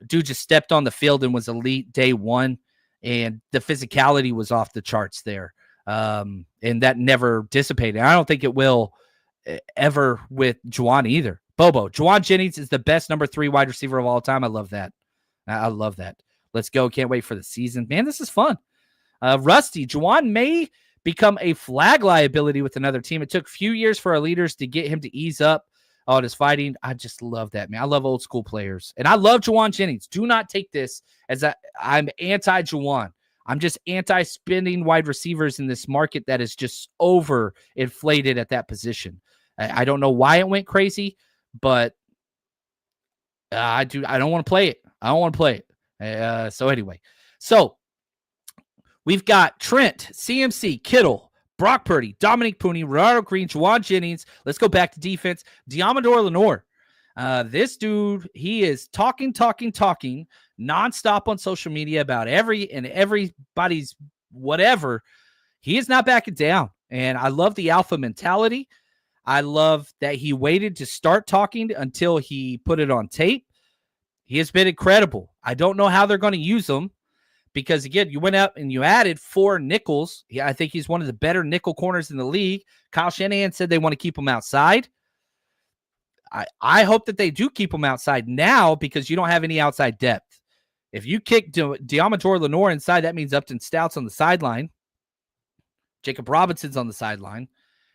Dude just stepped on the field and was elite day one, and the physicality was off the charts there. And that never dissipated. I don't think it will ever with Juwan either. Bobo, Juwan Jennings is the best number 3 wide receiver of all time. I love that. I love that. Let's go. Can't wait for the season. Man, this is fun. Rusty, Juwan may become a flag liability with another team. It took a few years for our leaders to get him to ease up on his fighting. I just love that, man. I love old school players. And I love Juwan Jennings. Do not take this as I'm anti-Juwan. I'm just anti-spending wide receivers in this market that is just over inflated at that position. I don't know why it went crazy, but I don't want to play it. I don't want to play it. So anyway, we've got Trent, CMC, Kittle, Brock Purdy, Dominic Pooney, Ronaldo Green, Juwan Jennings. Let's go back to defense. Diamador Lenore. This dude, he is talking nonstop on social media about everybody's whatever. He is not backing down. And I love the alpha mentality. I love that he waited to start talking until he put it on tape. He has been incredible. I don't know how they're going to use him because, again, you went up and you added 4 nickels. Yeah, I think he's one of the better nickel corners in the league. Kyle Shanahan said they want to keep him outside. I hope that they do keep him outside now because you don't have any outside depth. If you kick Diamador Lenore inside, that means Upton Stout's on the sideline. Jacob Robinson's on the sideline.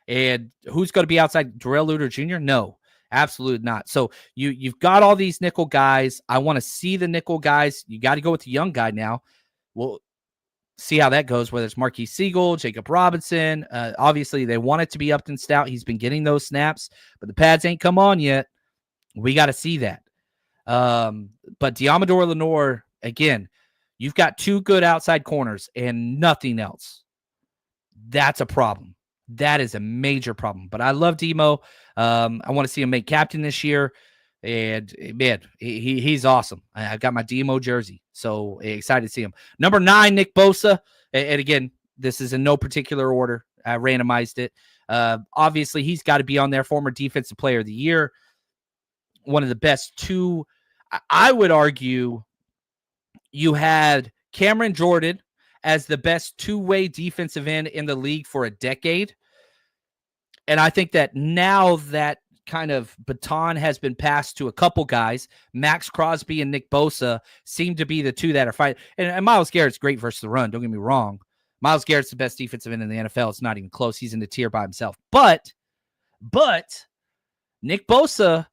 And who's going to be outside? Darrell Luter Jr.? No, absolutely not. So you've got all these nickel guys. I want to see the nickel guys. You got to go with the young guy now. We'll see how that goes, whether it's Marquise Siegel, Jacob Robinson. Obviously, they want it to be Upton Stout. He's been getting those snaps, but the pads ain't come on yet. We got to see that. But Diamador Lenore, again, you've got 2 good outside corners and nothing else. That's a problem. That is a major problem. But I love Demo. I want to see him make captain this year. And, man, he's awesome. I've got my Demo jersey, so excited to see him. Number 9, Nick Bosa. And, again, this is in no particular order. I randomized it. Obviously, he's got to be on there. Former Defensive Player of the Year. One of the best 2. I would argue you had Cameron Jordan as the best 2-way defensive end in the league for a decade. And I think that now that kind of baton has been passed to a couple guys, Max Crosby and Nick Bosa seem to be the 2 that are fighting. And Myles Garrett's great versus the run. Don't get me wrong. Myles Garrett's the best defensive end in the NFL. It's not even close. He's in the tier by himself. But Nick Bosa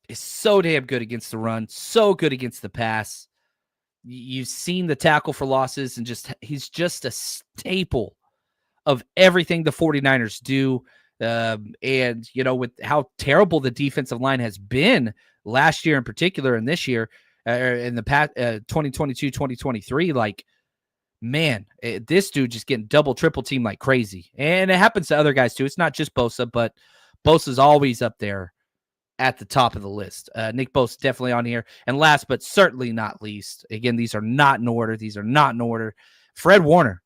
is so damn good against the run, so good against the pass. You've seen the tackle for losses, and he's just a staple of everything the 49ers do. And, with how terrible the defensive line has been last year in particular and this year, in the past 2022, 2023, like, man, this dude just getting double, triple team like crazy. And it happens to other guys too. It's not just Bosa, but Bosa's always up there at the top of the list. Nick Bosa definitely on here. And last but certainly not least, again, these are not in order. Fred Warner,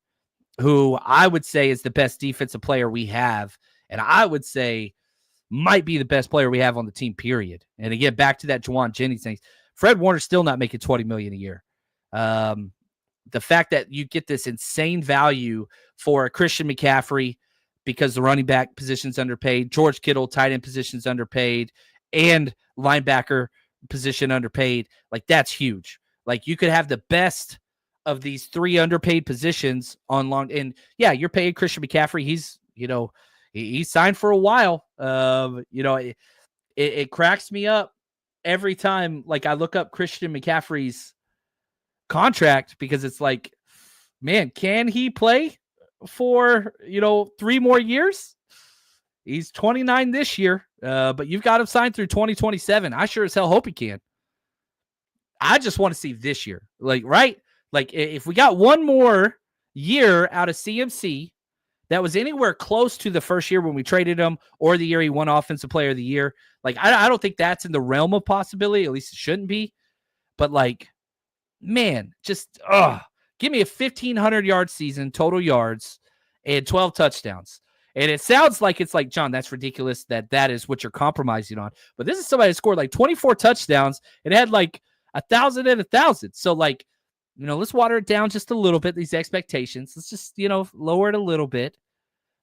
who I would say is the best defensive player we have. And I would say might be the best player we have on the team, period. And again, back to that Juwan Jennings thing. Fred Warner's still not making $20 million a year. The fact that you get this insane value for a Christian McCaffrey because the running back position's underpaid, George Kittle, tight end position's underpaid, and linebacker position underpaid, like that's huge. Like you could have the best of these 3 underpaid positions on long. And yeah, you're paying Christian McCaffrey. He's, he signed for a while. It cracks me up every time. Like I look up Christian McCaffrey's contract because it's like, man, can he play for, 3 more years? He's 29 this year, but you've got him signed through 2027. I sure as hell hope he can. I just want to see this year. Like, right? Like, if we got one more year out of CMC that was anywhere close to the first year when we traded him or the year he won Offensive Player of the Year, like, I don't think that's in the realm of possibility. At least it shouldn't be. But, like, man, just, give me a 1,500-yard season, total yards, and 12 touchdowns. And it sounds like it's like, John, that's ridiculous that is what you're compromising on. But this is somebody that scored like 24 touchdowns and had like 1,000 and 1,000. So like, let's water it down just a little bit, these expectations. Let's just, lower it a little bit.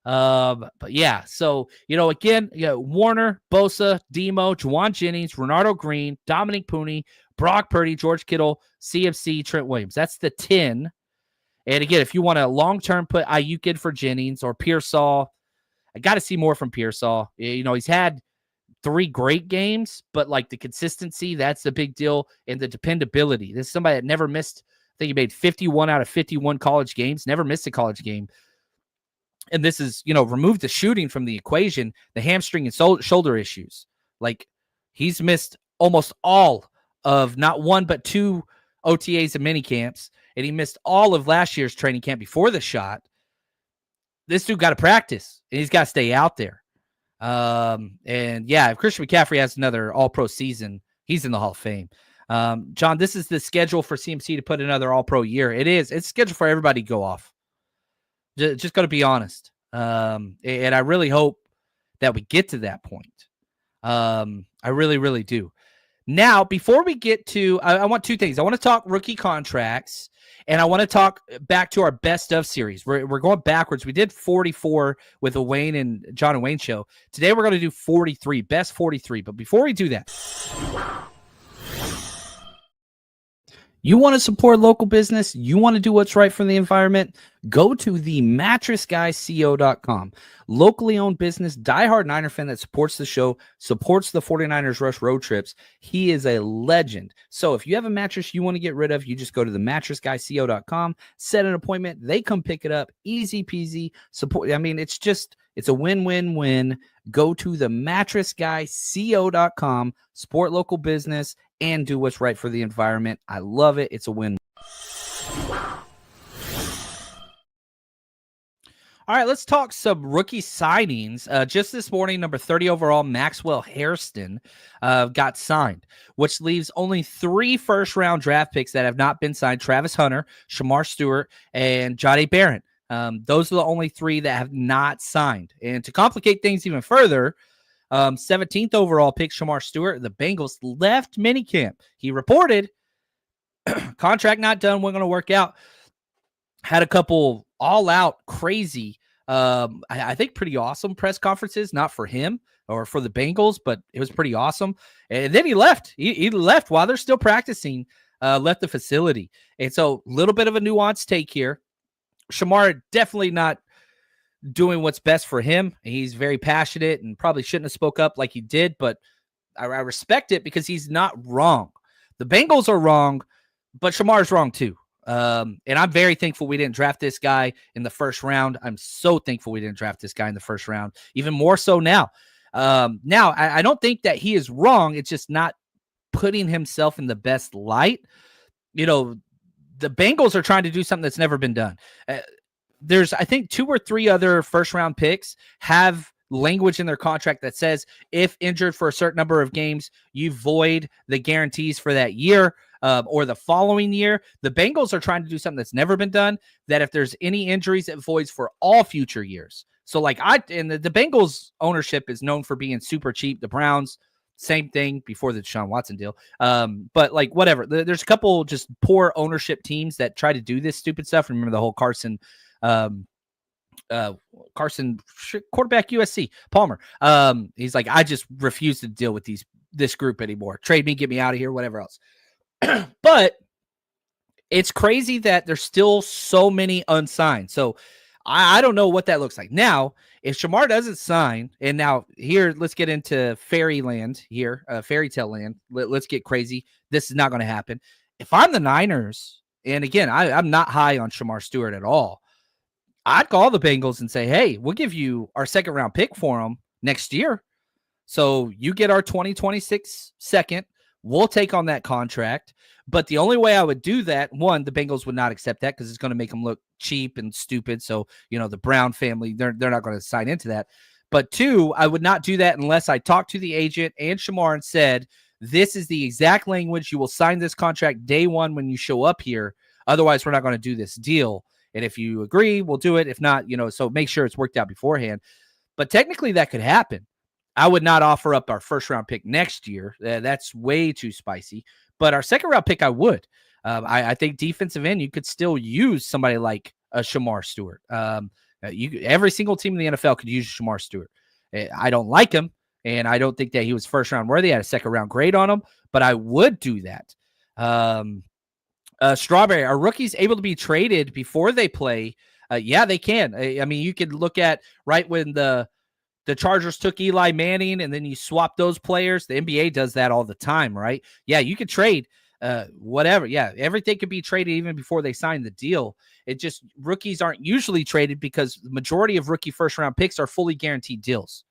But yeah, so, again, Warner, Bosa, Demo, Juwan Jennings, Renardo Green, Dominic Pooney, Brock Purdy, George Kittle, CMC, Trent Williams. That's the 10. And again, if you want to long-term put Ayuk in for Jennings or Pearsall, I got to see more from Pearsall. He's had 3 great games, but like the consistency, that's the big deal, and the dependability. This is somebody that never missed. I think he made 51 out of 51 college games, never missed a college game. And this is, remove the shooting from the equation, the hamstring and shoulder issues. Like, he's missed almost all of not 1 but 2 OTAs and mini camps, and he missed all of last year's training camp before the shot. This dude got to practice, and he's got to stay out there. And yeah, if Christian McCaffrey has another all-pro season, he's in the Hall of Fame. John, this is the schedule for CMC to put another all-pro year. It is. It's scheduled for everybody to go off. Just got to be honest. And I really hope that we get to that point. I really, really do. Now, before we get to, I want 2 things. I want to talk rookie contracts, and I want to talk back to our best of series. We're going backwards. We did 44 with the Wayne and John and Wayne show. Today, we're going to do 43, best 43. But before we do that, you want to support local business? You want to do what's right for the environment? Go to themattressguyco.com. Locally owned business, diehard Niner fan that supports the show, supports the 49ers Rush road trips. He is a legend. So if you have a mattress you want to get rid of, you just go to themattressguyco.com, set an appointment. They come pick it up. Easy peasy. Support. I mean, it's a win-win-win. Go to themattressguyco.com, support local business, and do what's right for the environment. I love it. It's a win. All right, let's talk some rookie signings. Just this morning, number 30 overall, Maxwell Hairston got signed, which leaves only 3 first-round draft picks that have not been signed: Travis Hunter, Shamar Stewart, and Johnny Barron. Those are the only 3 that have not signed. And to complicate things even further, 17th overall pick, Shamar Stewart, the Bengals left minicamp. He reported, contract not done, wasn't going to work out. Had a couple all-out crazy, I think pretty awesome press conferences, not for him or for the Bengals, but it was pretty awesome. And then he left. He left while they're still practicing, left the facility. And so a little bit of a nuanced take here. Shamar definitely not doing what's best for him. He's very passionate and probably shouldn't have spoke up like he did, but I respect it because he's not wrong. The Bengals are wrong, but Shamar's wrong too. And I'm very thankful we didn't draft this guy in the first round. I'm so thankful we didn't draft this guy in the first round, even more so now. Now, I don't think that he is wrong. It's just not putting himself in the best light. The Bengals are trying to do something that's never been done. There's, I think, 2 or 3 other first-round picks have language in their contract that says if injured for a certain number of games, you void the guarantees for that year or the following year. The Bengals are trying to do something that's never been done, that if there's any injuries, it voids for all future years. So, the Bengals ownership is known for being super cheap. The Browns, same thing before the Deshaun Watson deal. But whatever. There's a couple just poor ownership teams that try to do this stupid stuff. Remember the whole Carson quarterback USC Palmer. He's like, I just refuse to deal with this group anymore. Trade me, get me out of here, whatever else. But it's crazy that there's still so many unsigned. So I don't know what that looks like. Now, if Shamar doesn't sign, and now here, let's get into fairyland here, fairy tale land. Let's get crazy. This is not going to happen. If I'm the Niners, and again, I'm not high on Shamar Stewart at all, I'd call the Bengals and say, hey, we'll give you our 2nd round pick for him next year. So you get our 2026 second. We'll take on that contract. But the only way I would do that, one, the Bengals would not accept that because it's going to make them look cheap and stupid. So, the Brown family, they're not going to sign into that. But 2, I would not do that unless I talked to the agent and Shamar and said, this is the exact language. You will sign this contract day 1 when you show up here. Otherwise, we're not going to do this deal. And if you agree, we'll do it. If not, so make sure it's worked out beforehand. But technically that could happen. I would not offer up our first round pick next year. That's way too spicy. But our second round pick, I would. I think defensive end, you could still use somebody like a Shamar Stewart. Every single team in the NFL could use Shamar Stewart. I don't like him, and I don't think that he was first round worthy. I had a second round grade on him, but I would do that. Strawberry, are rookies able to be traded before they play? Yeah, they can. I mean, you could look at right when the Chargers took Eli Manning and then you swap those players. The NBA does that all the time, right? Yeah, you could trade whatever. Yeah, everything could be traded even before they sign the deal. It just, rookies aren't usually traded because the majority of rookie first round picks are fully guaranteed deals.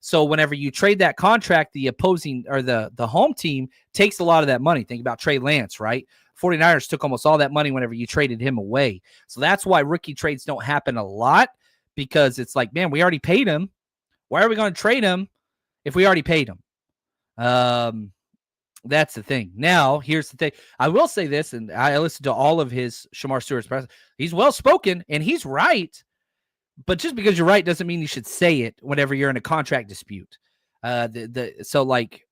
So whenever you trade that contract, the opposing or the home team takes a lot of that money. Think about Trey Lance, right? 49ers took almost all that money whenever you traded him away. So that's why rookie trades don't happen a lot, because it's like, man, we already paid him. Why are we going to trade him if we already paid him? That's the thing. Now, here's the thing. I will say this, and I listened to all of his Shamar Stewart's press. He's well-spoken, and he's right. But just because you're right doesn't mean you should say it whenever you're in a contract dispute. So, like,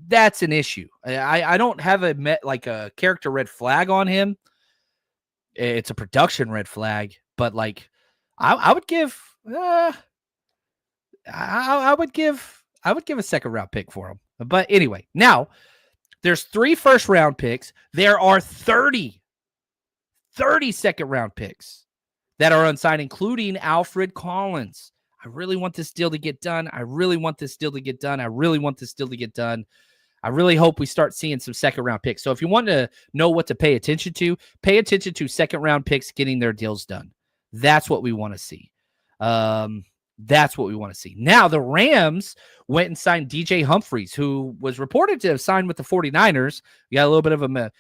that's an issue. I don't have a character red flag on him. It's a production red flag. But, like, I would give... I would give a second round pick for him. But anyway, now there's 3 first round picks. There are 30 second round picks that are unsigned, including Alfred Collins. I really want this deal to get done. I really hope we start seeing some second round picks. So if you want to know what to pay attention to second round picks getting their deals done. That's what we want to see. Now, the Rams went and signed DJ Humphries, who was reported to have signed with the 49ers. We got a little bit of a,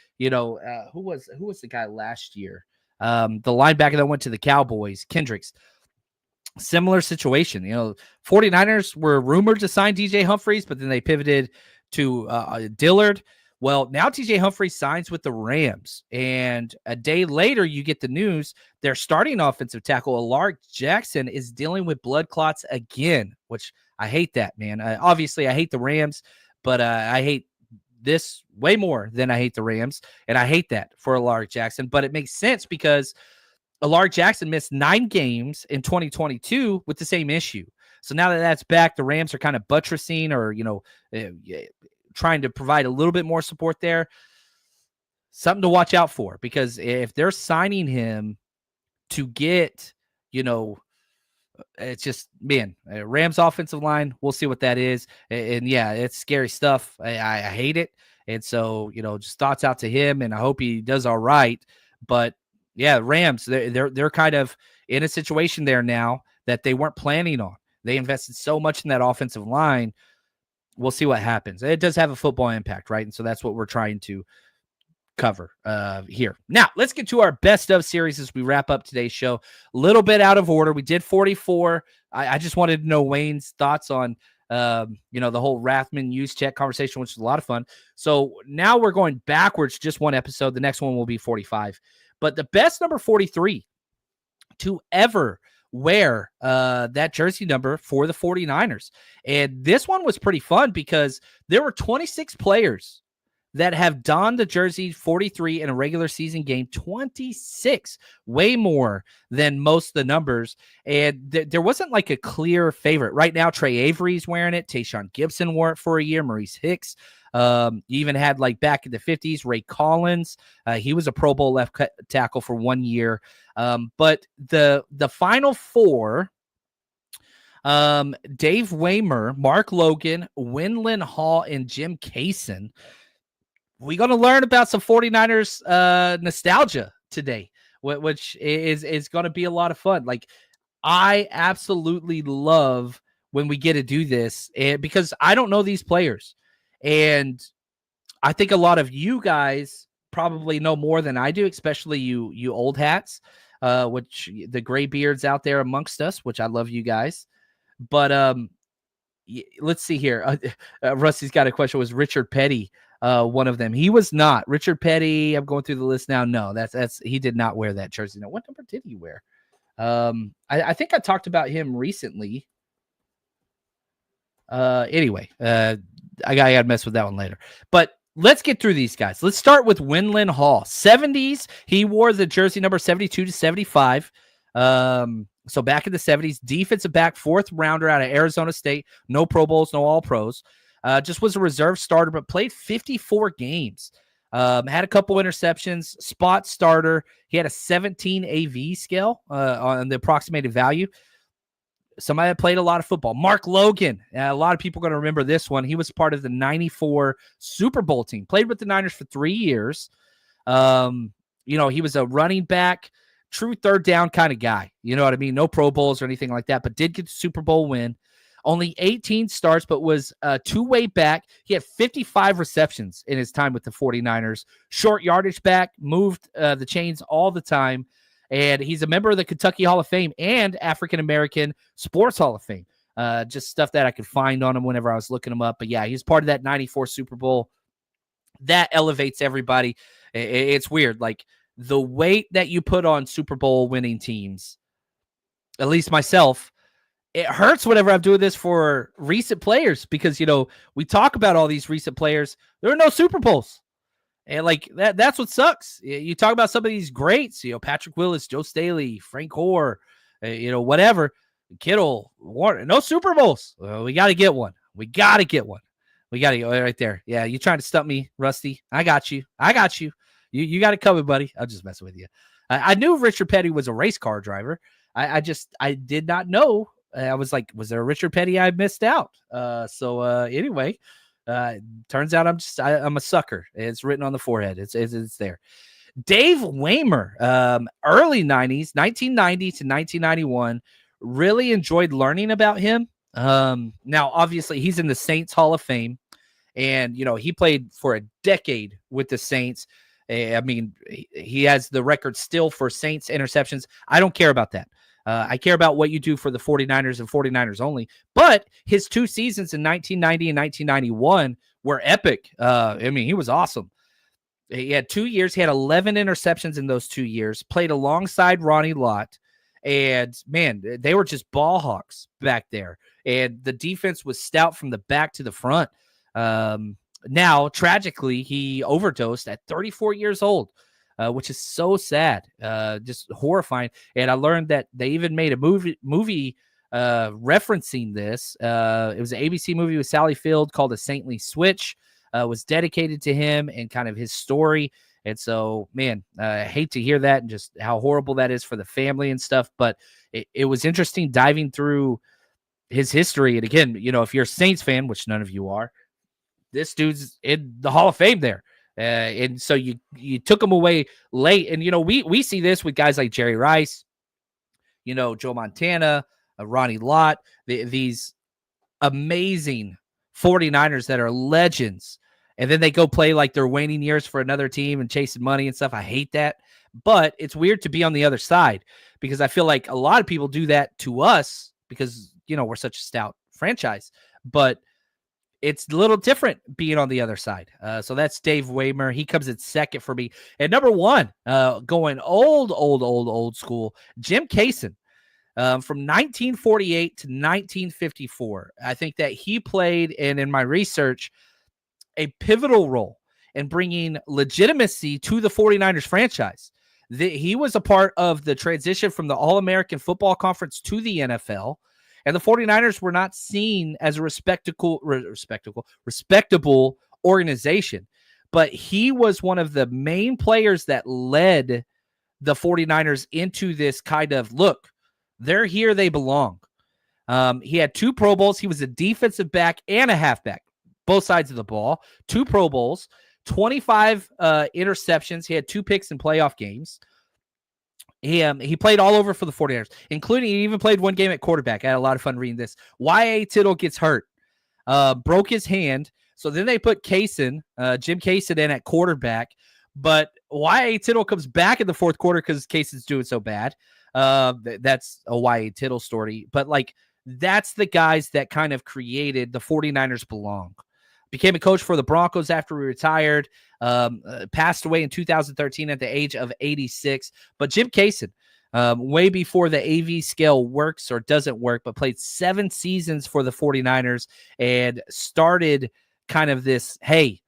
who was the guy last year? The linebacker that went to the Cowboys, Kendricks. Similar situation. 49ers were rumored to sign DJ Humphries, but then they pivoted to Dillard. Well, now TJ Humphries signs with the Rams, and a day later you get the news their starting offensive tackle, Alaric Jackson, is dealing with blood clots again, which I hate that, man. Obviously, I hate the Rams, but I hate this way more than I hate the Rams, and I hate that for Alaric Jackson, but it makes sense because Alaric Jackson missed 9 games in 2022 with the same issue. So now that that's back, the Rams are kind of buttressing or, trying to provide a little bit more support there. Something to watch out for, because if they're signing him to get, it's just, man, Rams offensive line, we'll see what that is. And yeah, it's scary stuff. I hate it. And so, just thoughts out to him, and I hope he does all right. But yeah, Rams, they're kind of in a situation there now that they weren't planning on. They invested so much in that offensive line. We'll see what happens. It does have a football impact, right? And so that's what we're trying to cover here. Now, let's get to our best of series as we wrap up today's show. A little bit out of order. We did 44. I just wanted to know Wayne's thoughts on, the whole Rathman use check conversation, which was a lot of fun. So now we're going backwards, just one episode. The next one will be 45. But the best number 43 to ever wear that jersey number for the 49ers. And this one was pretty fun because there were 26 players that have donned the jersey 43 in a regular season game. 26, way more than most of the numbers. And there wasn't like a clear favorite. Right now, Trey Avery's wearing it. Tayshaun Gibson wore it for a year. Maurice Hicks. You even had, like, back in the 50s, Ray Collins. He was a Pro Bowl left tackle for 1 year. But the final 4, Dave Waymer, Mark Logan, Winlin Hall, and Jim Kaysen. We're going to learn about some 49ers nostalgia today, which is going to be a lot of fun. Like, I absolutely love when we get to do this, because I don't know these players. And I think a lot of you guys probably know more than I do, especially you old hats, which the gray beards out there amongst us, which I love you guys. But let's see here. Rusty's got a question. Was Richard Petty one of them. He was not. Richard Petty, I'm going through the list now. No, that's he did not wear that jersey. No, what number did he wear? I think I talked about him recently. Anyway, I gotta mess with that one later. But let's get through these guys. Let's start with Winland Hall. 70s, he wore the jersey number 72 to 75. So back in the 70s, defensive back, 4th rounder out of Arizona State. No Pro Bowls, no All Pros. Just was a reserve starter, but played 54 games. Had a couple interceptions, spot starter. He had a 17 AV scale on the approximated value. Somebody that played a lot of football. Mark Logan. A lot of people are going to remember this one. He was part of the 94 Super Bowl team. Played with the Niners for 3 years. He was a running back, true third down kind of guy. You know what I mean? No Pro Bowls or anything like that, but did get the Super Bowl win. Only 18 starts, but was a two-way back. He had 55 receptions in his time with the 49ers. Short yardage back, moved the chains all the time. And he's a member of the Kentucky Hall of Fame and African-American Sports Hall of Fame. Just stuff that I could find on him whenever I was looking him up. But, yeah, he's part of that 94 Super Bowl. That elevates everybody. It's weird. Like, the weight that you put on Super Bowl winning teams, at least myself, it hurts whenever I'm doing this for recent players because, we talk about all these recent players. There are no Super Bowls. And like that's what sucks. You talk about some of these greats, Patrick Willis, Joe Staley, Frank Gore, whatever, Kittle, Warner, no Super Bowls. Well, we got to get one. We got to get right there. Yeah. You trying to stump me, Rusty? I got you. You got it coming, buddy. I'm just messing with you. I knew Richard Petty was a race car driver. I did not know. I was like, was there a Richard Petty I missed out? Anyway, turns out I'm a sucker. It's written on the forehead. It's there. Dave Waymer, early 90s, 1990 to 1991, really enjoyed learning about him. Now, obviously, he's in the Saints Hall of Fame, and, he played for a decade with the Saints. I mean, he has the record still for Saints interceptions. I don't care about that. I care about what you do for the 49ers and 49ers only. But his 2 seasons in 1990 and 1991 were epic. He was awesome. He had 2 years. He had 11 interceptions in those 2 years, played alongside Ronnie Lott. And, man, they were just ball hawks back there. And the defense was stout from the back to the front. Now, tragically, he overdosed at 34 years old. Which is so sad, just horrifying. And I learned that they even made a movie referencing this. It was an ABC movie with Sally Field called A Saintly Switch. Was dedicated to him and kind of his story. And so, man, I hate to hear that and just how horrible that is for the family and stuff. But it was interesting diving through his history. And again, if you're a Saints fan, which none of you are, this dude's in the Hall of Fame there. And so you took him away late. And, we see this with guys like Jerry Rice, Joe Montana, Ronnie Lott, these amazing 49ers that are legends. And then they go play like their waning years for another team and chasing money and stuff. I hate that. But it's weird to be on the other side because I feel like a lot of people do that to us because, we're such a stout franchise. But it's a little different being on the other side. So that's Dave Waymer. He comes in second for me. And number 1, going old school, Jim Kaysen, from 1948 to 1954. I think that he played, and in my research, a pivotal role in bringing legitimacy to the 49ers franchise. He was a part of the transition from the All-American Football Conference to the NFL. And the 49ers were not seen as a respectable organization. But he was one of the main players that led the 49ers into this kind of, look, they're here, they belong. He had 2 Pro Bowls. He was a defensive back and a halfback, both sides of the ball. 2 Pro Bowls, 25 interceptions. He had 2 picks in playoff games. He played all over for the 49ers, including he even played 1 game at quarterback. I had a lot of fun reading this. Y.A. Tittle gets hurt, broke his hand. So then they put Jim Kaysen in at quarterback. But Y.A. Tittle comes back in the 4th quarter because Kaysen's doing so bad. That's a Y.A. Tittle story. But, that's the guys that kind of created the 49ers belong. became a coach for the Broncos after he retired, passed away in 2013 at the age of 86. But Jim Kaysen, way before the AV scale works or doesn't work, but played 7 seasons for the 49ers and started kind of this, hey,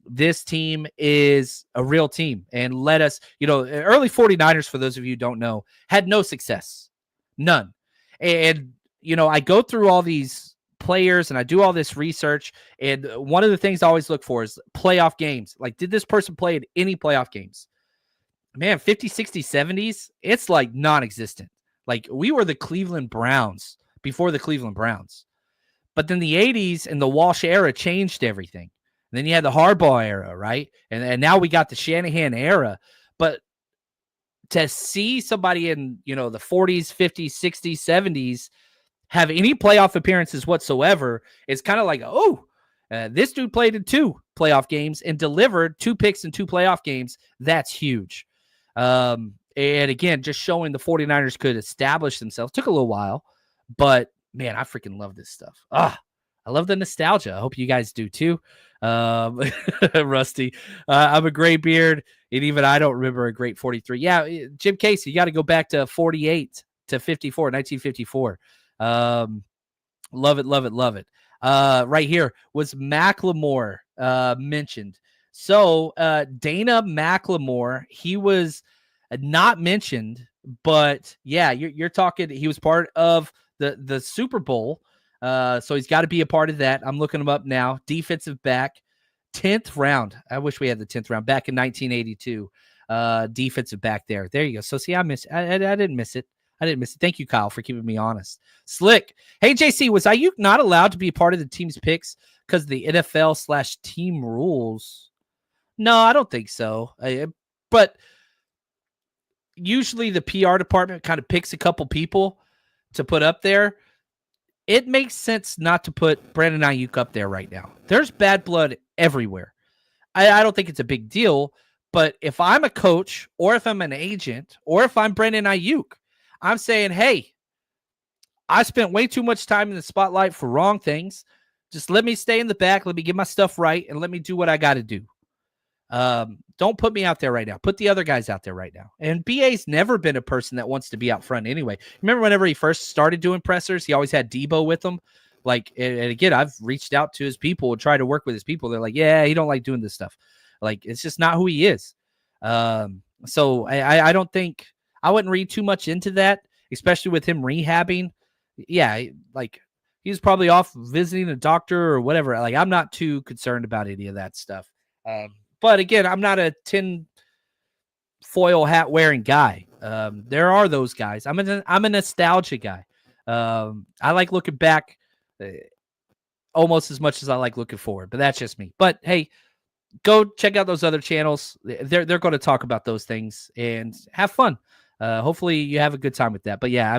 this team is a real team, and let us, early 49ers, for those of you who don't know, had no success, none. And, I go through all these players and I do all this research, and one of the things I always look for is playoff games. Like, did this person play in any playoff games? Man, 50s, 60s, 70s, it's like non-existent. Like, we were the Cleveland Browns before the Cleveland Browns. But then the 80s and the Walsh era changed everything. And then you had the Harbaugh era, right? And now we got the Shanahan era. But to see somebody in, the 40s, 50s, 60s, 70s have any playoff appearances whatsoever is kind of like, this dude played in 2 playoff games and delivered 2 picks in 2 playoff games. That's huge. And again, just showing the 49ers could establish themselves. Took a little while, but man, I freaking love this stuff. I love the nostalgia. I hope you guys do too. Rusty, I'm a gray beard, and even I don't remember a great 43. Yeah, Jim Casey, you got to go back to 48 to 54, 1954. Love it. Right here was McLemore mentioned. So Dana McLemore, he was not mentioned, but yeah, you're talking. He was part of the Super Bowl. So he's got to be a part of that. I'm looking him up now. Defensive back, 10th round. I wish we had the 10th round back in 1982. Defensive back there. There you go. So see, I didn't miss it. Thank you, Kyle, for keeping me honest. Slick. Hey, JC, was Ayuk not allowed to be part of the team's picks because of the NFL/team rules? No, I don't think so. But usually the PR department kind of picks a couple people to put up there. It makes sense not to put Brandon Ayuk up there right now. There's bad blood everywhere. I don't think it's a big deal, but if I'm a coach or if I'm an agent or if I'm Brandon Ayuk, I'm saying, hey, I spent way too much time in the spotlight for wrong things. Just let me stay in the back. Let me get my stuff right, and let me do what I got to do. Don't put me out there right now. Put the other guys out there right now. And BA's never been a person that wants to be out front anyway. Remember whenever he first started doing pressers, he always had Debo with him. Like, and again, I've reached out to his people and tried to work with his people. They're like, yeah, he don't like doing this stuff. Like, it's just not who he is. So I don't think I wouldn't read too much into that, especially with him rehabbing. Yeah, like he's probably off visiting a doctor or whatever. Like, I'm not too concerned about any of that stuff. But again, I'm not a tin foil hat wearing guy. There are those guys. I'm a nostalgia guy. I like looking back almost as much as I like looking forward, but that's just me. But hey, go check out those other channels. They're going to talk about those things and have fun. Hopefully you have a good time with that. But yeah,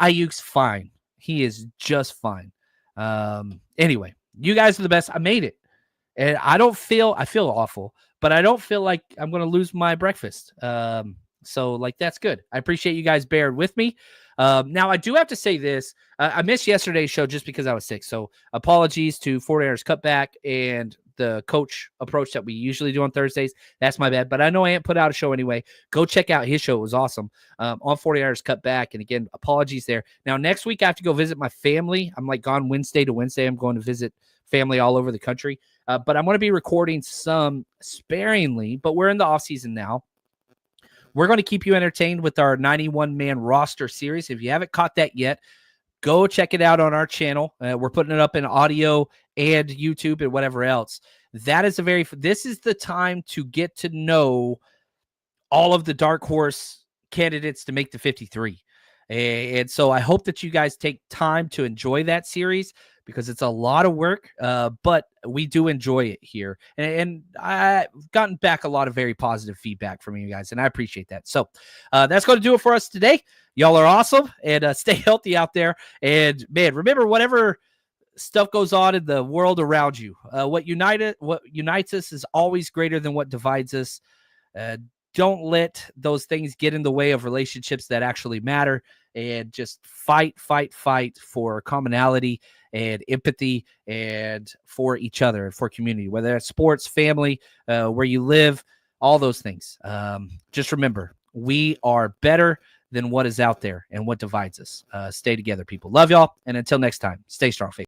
Ayuk's fine. He is just fine. Anyway, you guys are the best. I made it. And I feel awful, but I don't feel like I'm going to lose my breakfast. So like, that's good. I appreciate you guys bearing with me. Now I do have to say this. I missed yesterday's show just because I was sick. So apologies to 49ers Cutback and the coach approach that we usually do on Thursdays. That's my bad, but I know I ain't put out a show anyway. Go check out his show. It was awesome. On 49ers Cutback. And again, apologies there. Now, next week I have to go visit my family. I'm like gone Wednesday to Wednesday. I'm going to visit family all over the country. But I'm going to be recording some sparingly, but we're in the off season now. We're going to keep you entertained with our 91-man roster series. If you haven't caught that yet, go check it out on our channel. We're putting it up in audio and YouTube and whatever else. This is the time to get to know all of the dark horse candidates to make the 53. And so I hope that you guys take time to enjoy that series because it's a lot of work, but we do enjoy it here. And I've gotten back a lot of very positive feedback from you guys, and I appreciate that. So that's going to do it for us today. Y'all are awesome, and stay healthy out there. And, man, remember, whatever stuff goes on in the world around you, what unites us is always greater than what divides us. Don't let those things get in the way of relationships that actually matter. and just fight for commonality and empathy and for each other and for community, whether that's sports, family, where you live, all those things. Just remember, we are better than what is out there and what divides us. Stay together, people. Love y'all. And until next time, stay strong, faith.